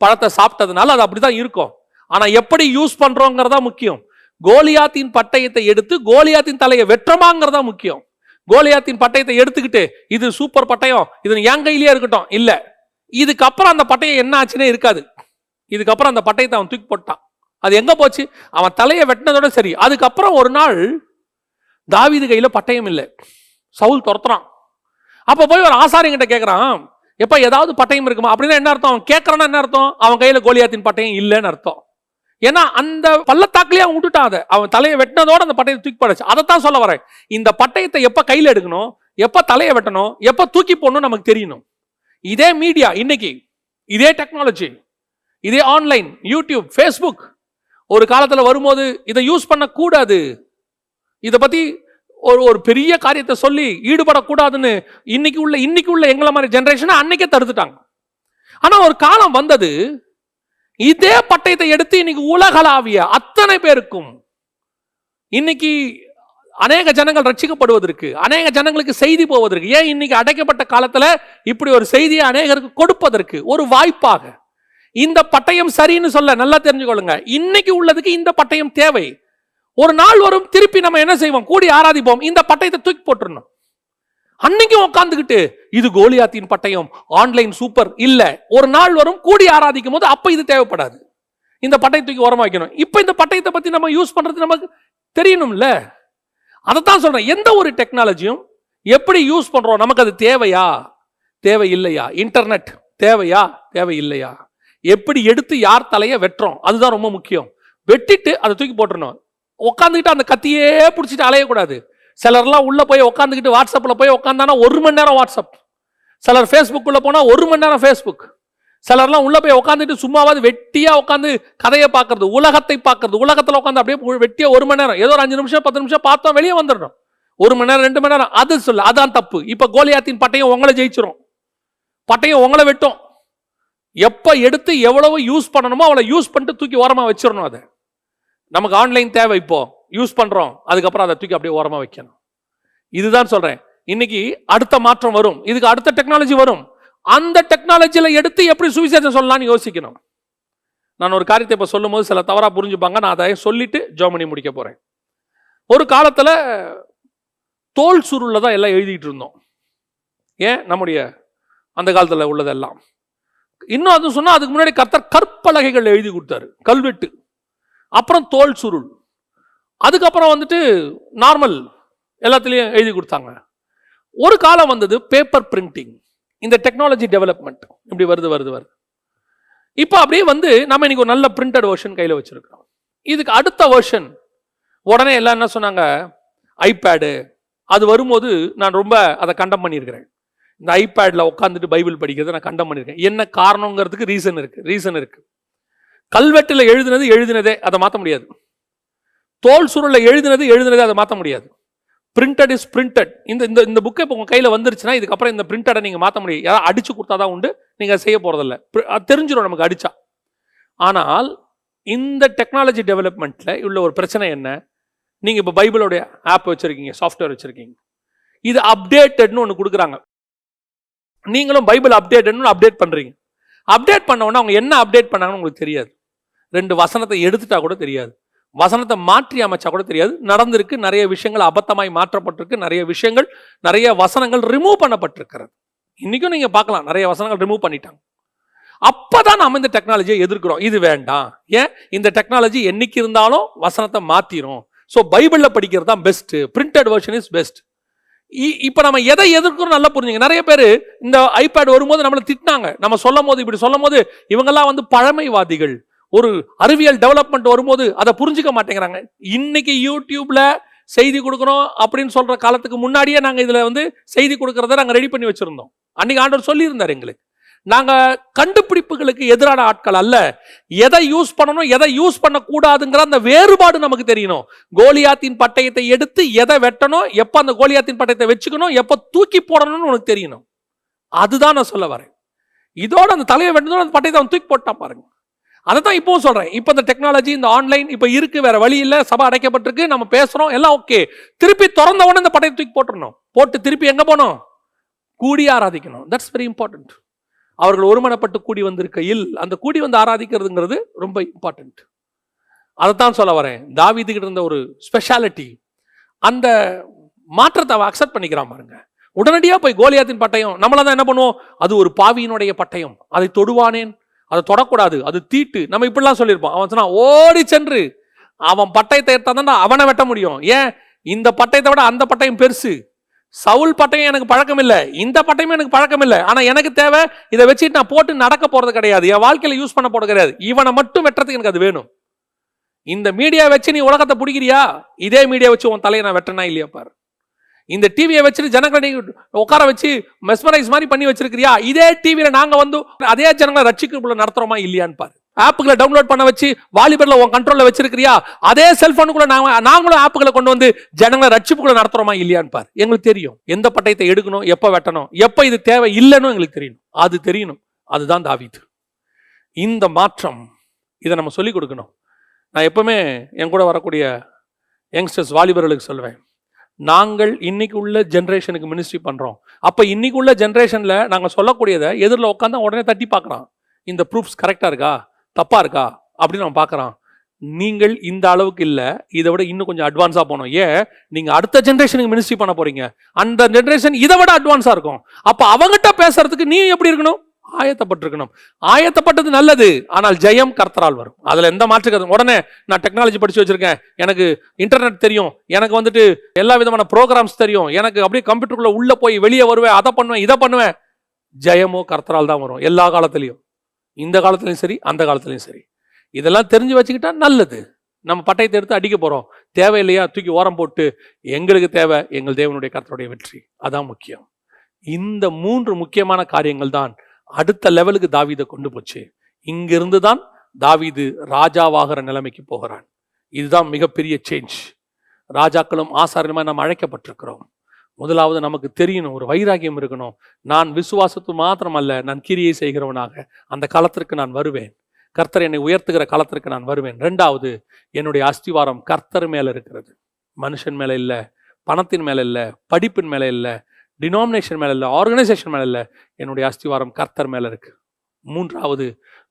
பழத்தை சாப்பிட்டதுனால அது அப்படிதான் இருக்கும். ஆனா எப்படி யூஸ் பண்றோங்கிறதா முக்கியம். கோலியாத்தின் பட்டயத்தை எடுத்து கோலியாத்தின் தலையை வெற்றமாங்கிறதா முக்கியம். கோலியாத்தின் பட்டயத்தை எடுத்துக்கிட்டு இது சூப்பர் பட்டயம், இது என் கையிலேயே இருக்கட்டும், இல்ல, இதுக்கப்புறம் அந்த பட்டயம் என்ன ஆச்சுன்னே இருக்காது. இதுக்கப்புறம் அந்த பட்டயத்தை அவன் தூக்கி போட்டான். அது எங்க போச்சு? அவன் தலையை வெட்டினதோட சரி. அதுக்கப்புறம் ஒரு நாள் தாவீது கையில பட்டயம் இல்லை, சவுல் துரத்துறான். அப்ப போய் ஒரு ஆசாரியங்கிட்ட கேட்கறான், எப்ப ஏதாவது பட்டயம் இருக்குமா? அப்படின்னா என்ன அர்த்தம்? அவன் கேட்கறான்னா என்ன அர்த்தம்? அவன் கையில கோலியாத்தின் பட்டயம் இல்லைன்னு அர்த்தம். ஏன்னா அந்த பள்ளத்தாக்குலயே அவன் விட்டுட்டான். அதை அவன் தலையை வெட்டினதோட அந்த பட்டயத்தை தூக்கி போடுச்சு. அதைத்தான் சொல்ல வரேன். இந்த பட்டயத்தை எப்ப கையில எடுக்கணும், எப்ப தலையை வெட்டணும், எப்ப தூக்கி போடணும் நமக்கு தெரியணும். இதே மீடியா இன்னைக்கு, இதே டெக்னாலஜி, இதே ஆன்லைன், யூடியூப், ஃபேஸ்புக் ஒரு காலத்துல வரும்போது இதை யூஸ் பண்ண கூடாது, இதை பத்தி ஒரு பெரிய காரியத்தை சொல்லி ஈடுபடக்கூடாதுன்னு இன்னைக்கு உள்ள எங்களை மாதிரி ஜெனரேஷனை அன்னைக்கே தடுத்துட்டாங்க. ஆனா ஒரு காலம் வந்தது, இதே பட்டயத்தை எடுத்து இன்னைக்கு உலகளாவிய அத்தனை பேருக்கும், இன்னைக்கு அநேக ஜனங்கள் ரட்சிக்கப்படுவதற்கு, அநேக ஜனங்களுக்கு செய்தி போவதற்கு, ஏன் இன்னைக்கு அடைக்கப்பட்ட காலத்துல இப்படி ஒரு செய்தியை அநேகருக்கு கொடுப்பதற்கு ஒரு வாய்ப்பாக இந்த பட்டயம் சரின்னு சொல்ல நல்லா தெரிஞ்சுக்கொள்ளுங்க. இன்னைக்கு உள்ளதுக்கு இந்த பட்டயம் தேவை. ஒரு நாள் வரும், திருப்பி நம்ம என்ன செய்வோம், கூடி ஆராதிப்போம், இந்த பட்டயத்தை தூக்கி போட்டுறணும். அன்னைக்கும் உட்காந்துக்கிட்டு இது கோலியாத்தின் பட்டயம், ஆன்லைன் சூப்பர் இல்ல. ஒரு நாள் வரும், கூடி ஆராதிக்கும் போது அப்ப இது தேவைப்படாது, இந்த பட்டயத்தை தூக்கி ஓரமா வைக்கணும். இப்ப இந்த பட்டயத்தை பத்தி நம்ம யூஸ் பண்றது நமக்கு தெரியணும்ல. அதைத்தான் சொல்றேன், எந்த ஒரு டெக்னாலஜியும் எப்படி யூஸ் பண்றோம், நமக்கு அது தேவையா தேவை இல்லையா, இன்டர்நெட் தேவையா தேவை இல்லையா, எப்படி எடுத்து யார் தலையை வெட்டுறோம் அதுதான் ரொம்ப முக்கியம். வெட்டிட்டு அதை தூக்கி போட்டுறணும். உட்காந்துக்கிட்டு அந்த கத்தியே பிடிச்சிட்டு அலையக்கூடாது. சிலர்லாம் உள்ள போய் உட்காந்துக்கிட்டு வாட்ஸ்அப்ல போய் உட்காந்தானா 1 மணி நேரம் வாட்ஸ்அப், சிலர் ஃபேஸ்புக்குள்ள போனா 1 மணி நேரம் ஃபேஸ்புக், சிலர்லாம் உள்ள போய் உட்காந்துட்டு சும்மாவது வெட்டியா உட்காந்து கதையை பார்க்கறது, உலகத்தை பார்க்கறது, உலகத்துல உட்காந்து அப்படியே வெட்டியா 1 மணி நேரம், ஏதோ ஒரு 5 நிமிஷம் 10 நிமிஷம் பார்த்தோம் வெளியே வந்துடணும். 1 மணி நேரம் 2 மணி நேரம் அது சொல்ல, அதான் தப்பு. இப்ப கோலியாத்தின் பட்டயம் உங்களை ஜெயிச்சிரும், பட்டயம் உங்களை வெட்டும். எப்ப எடுத்து எவ்வளவு யூஸ் பண்ணணுமோ அவளை யூஸ் பண்ணிட்டு தூக்கி ஓரமா வச்சிடணும். அதை நமக்கு ஆன்லைன் தேவை, இப்போ யூஸ் பண்றோம், அதுக்கப்புறம் அதை தூக்கி அப்படியே ஓரமா வைக்கணும். இதுதான் சொல்றேன். இன்னைக்கு அடுத்த மாற்றம் வரும், இதுக்கு அடுத்த டெக்னாலஜி வரும். அந்த டெக்னாலஜியில எடுத்து எப்படி சுவிசேஷம் சொல்லலாம்னு யோசிக்கணும். நான் ஒரு காரியத்தை இப்ப சொல்லும் போது சில தவறா புரிஞ்சுப்பாங்க, நான் அதை சொல்லிட்டு ஜெர்மனி முடிக்க போறேன். ஒரு காலத்துல தோல் சுருள்ல தான் எல்லாம் எழுதிட்டு இருந்தோம். ஏன், நம்முடைய அந்த காலத்துல உள்ளதெல்லாம். இன்னும் அது சொன்னா அதுக்கு முன்னாடி கர்த்தர் கற்பலகைகள் எழுதி கொடுத்தாரு, கல்வெட்டு, அப்புறம் தோல் சுருள், அதுக்கப்புறம் வந்துட்டு நார்மல் எல்லாத்துலேயும் எழுதி கொடுத்தாங்க. ஒரு காலம் வந்தது பேப்பர் பிரிண்டிங். இந்த டெக்னாலஜி டெவலப்மெண்ட் இப்படி வருது. இப்போ அப்படியே வந்து நம்ம இன்னைக்கு ஒரு நல்ல பிரிண்டட் வெர்ஷன் கையில் வச்சிருக்கிறோம். இதுக்கு அடுத்த வெர்ஷன் உடனே எல்லாம் என்ன சொன்னாங்க, ஐபேடு. அது வரும்போது நான் ரொம்ப அதை கண்டம் பண்ணியிருக்கிறேன். இந்த ஐபேடில் உட்காந்துட்டு பைபிள் படிக்கிறத நான் கண்டம் பண்ணியிருக்கேன். என்ன காரணங்கிறதுக்கு ரீசன் இருக்கு. கல்வெட்டில் எழுதினதே அதை மாற்ற முடியாது. தோல் சுருளில் எழுதினதே அதை மாற்ற முடியாது. Printed is printed. இந்த புக்கை இப்போ உங்கள் கையில் வந்துருச்சுன்னா இதுக்கப்புறம் இந்த பிரிண்டடை நீங்கள் மாற்ற முடியாது. யாராவது அடிச்சு கொடுத்தா தான் உண்டு, நீங்கள் செய்ய போகிறதில்ல, அது தெரிஞ்சிடும் நமக்கு அடிச்சா. ஆனால் இந்த டெக்னாலஜி டெவலப்மெண்ட்டில் உள்ள ஒரு பிரச்சனை என்ன, நீங்கள் இப்போ பைபிளோடைய ஆப் வச்சுருக்கீங்க, சாஃப்ட்வேர் வச்சுருக்கீங்க, இது அப்டேட்டட்னு ஒன்று கொடுக்குறாங்க. நீங்களும் பைபிள் அப்டேட் பண்ணுறீங்க. அப்டேட் பண்ண உடனே அவங்க என்ன அப்டேட் பண்ணாங்கன்னு உங்களுக்கு தெரியாது. 2 வசனத்தை எடுத்துட்டா கூட தெரியாது, வசனத்தை மாற்றி அமைச்சா கூட தெரியாது. நடந்திருக்கு, நிறைய விஷயங்கள் அபத்தமாய் மாற்றப்பட்டிருக்கு, நிறைய வசனங்கள் ரிமூவ் பண்ணப்பட்டிருக்கிறது. இன்னைக்கும் நீங்க பார்க்கலாம், நிறைய வசனங்கள் ரிமூவ் பண்ணிட்டாங்க. அப்பதான் நம்ம இந்த டெக்னாலஜியை எதிர்க்கிறோம். இது வேண்டாம், ஏன் இந்த டெக்னாலஜி என்னைக்கு இருந்தாலும் வசனத்தை மாத்திரும். ஸோ பைபிள்ல படிக்கிறது தான் best, printed version is best. இப்ப நம்ம எதை எதிர்க்கிறோம் நல்லா புரிஞ்சுங்க. நிறைய பேர் இந்த ஐபேட் வரும்போது நம்மளை திட்டினாங்க. நம்ம இப்படி சொல்லும் போது இவங்கெல்லாம் வந்து பழமைவாதிகள். ஒரு அறிவியல் டெவலப்மெண்ட் வரும்போது அதை புரிஞ்சுக்க மாட்டேங்கிறாங்க. இன்னைக்கு யூடியூப்ல செய்தி கொடுக்கணும் அப்படின்னு சொல்ற காலத்துக்கு முன்னாடியே நாங்க இதுல வந்து செய்தி கொடுக்கறத நாங்க ரெடி பண்ணி வச்சிருந்தோம். அன்னைக்கு ஆண்டவர் சொல்லி இருந்தார் எங்களுக்கு. நாங்க கண்டுபிடிப்புகளுக்கு எதிரான ஆட்கள் அல்ல. எதை யூஸ் பண்ணணும், எதை யூஸ் பண்ண கூடாதுங்கிற அந்த வேறுபாடு நமக்கு தெரியணும். கோலியாத்தின் பட்டயத்தை எடுத்து எதை வெட்டணும், எப்ப அந்த கோலியாத்தின் பட்டயத்தை வச்சுக்கணும், எப்ப தூக்கி போடணும்னு உனக்கு தெரியணும். அதுதான் நான் சொல்ல வரேன். இதோட அந்த தலையை வெட்டணும், அந்த பட்டயத்தை அவன் தூக்கி போட்டா பாருங்க. அதை தான் இப்பவும் சொல்றேன். இப்ப இந்த டெக்னாலஜி, இந்த ஆன்லைன் இப்ப இருக்கு, வேற வழி இல்ல, சபை அடைக்கப்பட்டிருக்கு, நம்ம பேசுறோம், எல்லாம் ஓகே. திருப்பி திறந்த உடனே இந்த பட்டயத்தை தூக்கி போட்டுறணும். போட்டு திருப்பி எங்க போனோம், கூடி ஆராதிக்கணும். That's very important. அவர்கள் ஒருமனப்பட்டு கூடி வந்திருக்கையில் அந்த கூடி வந்து ஆராதிக்கிறதுங்கிறது ரொம்ப இம்பார்ட்டன்ட். அதைத்தான் சொல்ல வரேன். தாவீதுகிட்ட இருந்த ஒரு ஸ்பெஷாலிட்டி, அந்த மாற்றத்தை அவன் அக்செப்ட் பண்ணிக்கிறான் பாருங்க. உடனடியா போய் கோலியாத்தின் பட்டயம், நம்மளதான் என்ன பண்ணுவோம், அது ஒரு பாவியினுடைய பட்டயம், அதை தொடுவானேன், அதை தொடக்கூடாது, அது தீட்டு, நம்ம இப்படிலாம் சொல்லியிருப்போம். அவன் சொன்னா ஓடி சென்று அவன் பட்டயத்தை எடுத்தா தான் அவனை வெட்ட முடியும். ஏன், இந்த பட்டயத்தை விட அந்த பட்டயம் பெருசு. சவுல் பட்டயம் எனக்கு பழக்கம் இல்லை, இந்த பட்டயமே எனக்கு பழக்கம் இல்லை, ஆனா எனக்கு தேவை இதை வச்சுட்டு நான் போட்டு நடக்க போறது கிடையாது, என் வாழ்க்கையில யூஸ் பண்ண போறது கிடையாது, இவனை மட்டும் வெட்டுறதுக்கு எனக்கு அது வேணும். இந்த மீடியா வச்சு நீ உலகத்தை பிடிக்கிறியா, இதே மீடியா வச்சு உன் தலையை நான் வெட்டனா இல்லையா பாரு. இந்த டிவியை வச்சுட்டு ஜனங்களை உட்கார வச்சு மெஸ்மரைஸ் மாதிரி பண்ணி வச்சிருக்கிறியா, இதே டிவியில நாங்க வந்து அதே ஜனங்களை ரட்சிக்குள்ள நடத்துறோமா இல்லையான்னு பாரு. ஆப்புகளை டவுன்லோட் பண்ண வச்சு வாலிபர்ல உன் கண்ட்ரோல்ல வச்சிருக்கிறியா, அதே செல்போனுக்குள்ள நாங்களும் ஆப்புகளை கொண்டு வந்து ஜனங்களை ரட்சிப்புக்குள்ள நடத்துறோமா இல்லையான்னு பாரு. எங்களுக்கு தெரியும் எந்த பட்டயத்தை எடுக்கணும், எப்ப வெட்டணும், எப்ப இது தேவை இல்லைன்னு எங்களுக்கு தெரியணும். அது தெரியணும். அதுதான் தாவீது. இந்த மாற்றம் இதை நம்ம சொல்லிக் கொடுக்கணும். நான் எப்பவுமே என் கூட வரக்கூடிய யங்ஸ்டர்ஸ் வாலிபர்களுக்கு சொல்லுவேன், நாங்கள் இன்னைக்கு உள்ள ஜென்ரேஷனுக்கு மினிஸ்ட்ரி பண்றோம். அப்ப இன்னைக்கு உள்ள ஜென்ரேஷன்ல நாங்க சொல்லக்கூடியதை எதிரில் உட்காந்து உடனே தட்டி பார்க்கறான். இந்த ப்ரூஃப்ஸ் கரெக்டா இருக்கா, தப்பா இருக்கா அப்படின்னு அவன் பார்க்கறான். நீங்கள் இந்த அளவுக்கு இல்ல, இதை விட இன்னும் கொஞ்சம் அட்வான்ஸா போனோம். ஏன்? நீங்க அடுத்த ஜெனரேஷனுக்கு மினிஸ்ட்ரி பண்ண போறீங்க. அந்த ஜெனரேஷன் இதை விட அட்வான்ஸா இருக்கும். அப்ப அவங்ககிட்ட பேசுறதுக்கு நீ எப்படி இருக்கணும்? ஆயத்தப்பட்டிருக்கணும். ஆயத்தப்பட்டது நல்லது, ஆனால் ஜெயம் கர்த்தரால் வரும். அதுல எந்த மாற்றுக்கிறது. உடனே நான் டெக்னாலஜி படிச்சு வச்சிருக்கேன், எனக்கு இன்டர்நெட் தெரியும், எனக்கு வந்துட்டு எல்லா விதமான ப்ரோக்ராம்ஸ் தெரியும், எனக்கு அப்படியே கம்ப்யூட்டருக்குள்ள உள்ள போய் வெளியே வருவேன், அதை பண்ணுவேன், இதை பண்ணுவேன். ஜெயமோ கர்த்தரால் தான் வரும். எல்லா காலத்திலையும், இந்த காலத்திலையும் சரி, அந்த காலத்திலையும் சரி. இதெல்லாம் தெரிஞ்சு வச்சுக்கிட்டா நல்லது. நம்ம பட்டயத்தை எடுத்து அடிக்க போறோம், தேவையில்லையா தூக்கி ஓரம் போட்டு, எங்களுக்கு தேவை எங்கள் தேவனுடைய கர்த்தருடைய வெற்றி. அதான் முக்கியம். இந்த 3 முக்கியமான காரியங்கள் தான் அடுத்த லெவலுக்கு தாவீதை கொண்டு போச்சு. இங்கிருந்து தான் தாவீது ராஜாவாகிற நிலைமைக்கு போகிறான். இதுதான் மிகப்பெரிய சேஞ்ச். ராஜாக்களும் ஆசாரியமா நாம் அழைக்கப்பட்டிருக்கிறோம். முதலாவது நமக்கு தெரியணும், ஒரு வைராகியம் இருக்கணும். நான் விசுவாசத்து மாத்திரம் அல்ல, நான் கிரியை செய்கிறவனாக அந்த காலத்திற்கு நான் வருவேன். கர்த்தர் என்னை உயர்த்துகிற காலத்திற்கு நான் வருவேன். 2வது, என்னுடைய அஸ்திவாரம் கர்த்தர் மேல இருக்கிறது, மனுஷன் மேல இல்ல, பணத்தின் மேல இல்ல, படிப்பின் மேல இல்ல, டினாமினேஷன் மேல இல்ல, ஆர்கனைசேஷன் மேல இல்ல, என்னுடைய அஸ்திவாரம் கர்த்தர் மேல இருக்கு. 3வது,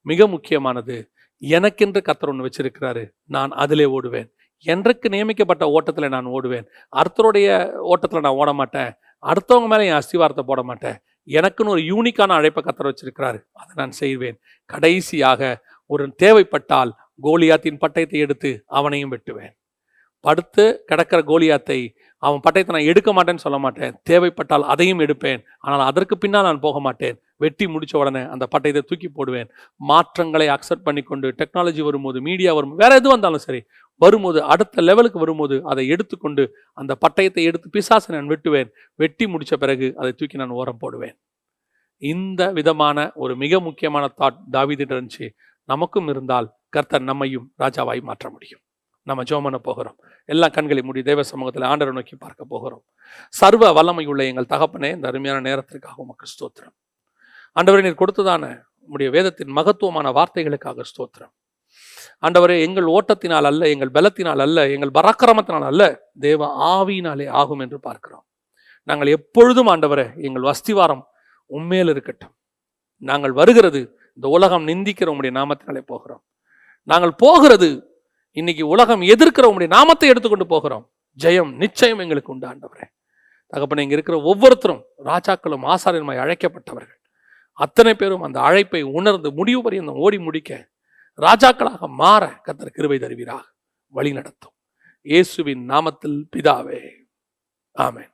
மிக முக்கியமானது, எனக்கென்று கர்த்தர் ஒன்று வச்சிருக்கிறாரு, நான் அதிலே ஓடுவேன். என்றைக்கு நியமிக்கப்பட்ட ஓட்டத்துல நான் ஓடுவேன். அடுத்தருடைய ஓட்டத்துல நான் ஓட மாட்டேன். அடுத்தவங்க மேல என் அஸ்திவாரத்தை போட மாட்டேன். எனக்குன்னு ஒரு யூனிக்கான அழைப்பை கர்த்தர் வச்சிருக்கிறாரு, அதை நான் செய்வேன். கடைசியாக, ஒரு தேவைப்பட்டால் கோலியாத்தின் பட்டயத்தை எடுத்து அவனையும் வெட்டுவேன். படுத்து கிடக்கிற கோலியாத்தை, அவன் பட்டயத்தை நான் எடுக்க மாட்டேன்னு சொல்ல மாட்டேன். தேவைப்பட்டால் அதையும் எடுப்பேன். ஆனால் அதற்கு பின்னால் நான் போக மாட்டேன். வெட்டி முடிச்ச உடனே அந்த பட்டயத்தை தூக்கி போடுவேன். மாற்றங்களை அக்செப்ட் பண்ணிக்கொண்டு, டெக்னாலஜி வரும்போது, மீடியா வரும்போது, வேற எது வந்தாலும் சரி, வரும்போது, அடுத்த லெவலுக்கு வரும்போது அதை எடுத்துக்கொண்டு அந்த பட்டயத்தை எடுத்து பிசாசை நான் வெட்டுவேன். வெட்டி முடிச்ச பிறகு அதை தூக்கி நான் ஓரம் போடுவேன். இந்த விதமான ஒரு மிக முக்கியமான தாட் தாவீதிட்ட இருந்துச்சு. நமக்கும் இருந்தால் கர்த்தர் நம்மையும் ராஜாவாய் மாற்ற முடியும். நம்ம ஜெபம் பண்ண போகிறோம். எல்லா கண்களை மூடி தேவ சமூகத்தில் ஆண்டவரை நோக்கி பார்க்க போகிறோம். சர்வ வல்லமையுள்ள எங்கள் தகப்பனே, இந்த அருமையான நேரத்திற்காக உமக்கு ஸ்தோத்திரம். ஆண்டவரே, நீர் கொடுத்ததான உம்முடைய வேதத்தின் மகத்துவமான வார்த்தைகளுக்காக ஸ்தோத்திரம். ஆண்டவரே, எங்கள் ஓட்டத்தினால் அல்ல, எங்கள் பலத்தினால் அல்ல, எங்கள் பராக்கிரமத்தினால் அல்ல, தேவ ஆவியினாலே ஆகும் என்று பார்க்கிறோம். நாங்கள் எப்பொழுதும் ஆண்டவரே, எங்கள் அஸ்திவாரம் உண்மையில் இருக்கட்டும். நாங்கள் வருகிறது இந்த உலகம் நிந்திக்கிற உம்முடைய நாமத்தினாலே போகிறோம். நாங்கள் போகிறது இன்னைக்கு உலகம் எதிர்க்கிற உம்முடைய நாமத்தை எடுத்துக்கொண்டு போகிறோம். ஜெயம் நிச்சயம் எங்களுக்கு உண்டு ஆண்டவரே. தகப்பனே, இங்க இருக்கிற ஒவ்வொருத்தரும் ராஜாக்களும் ஆசாரியருமாய் அழைக்கப்பட்டவர்கள். அத்தனை பேரும் அந்த அழைப்பை உணர்ந்து முடிவு பரியந்தம் ஓடி முடிக்க, ராஜாக்களாக மாற கர்த்தர் கிருபை தருவீராக. வழி நடத்தும். இயேசுவின் நாமத்தில் பிதாவே, ஆமென்.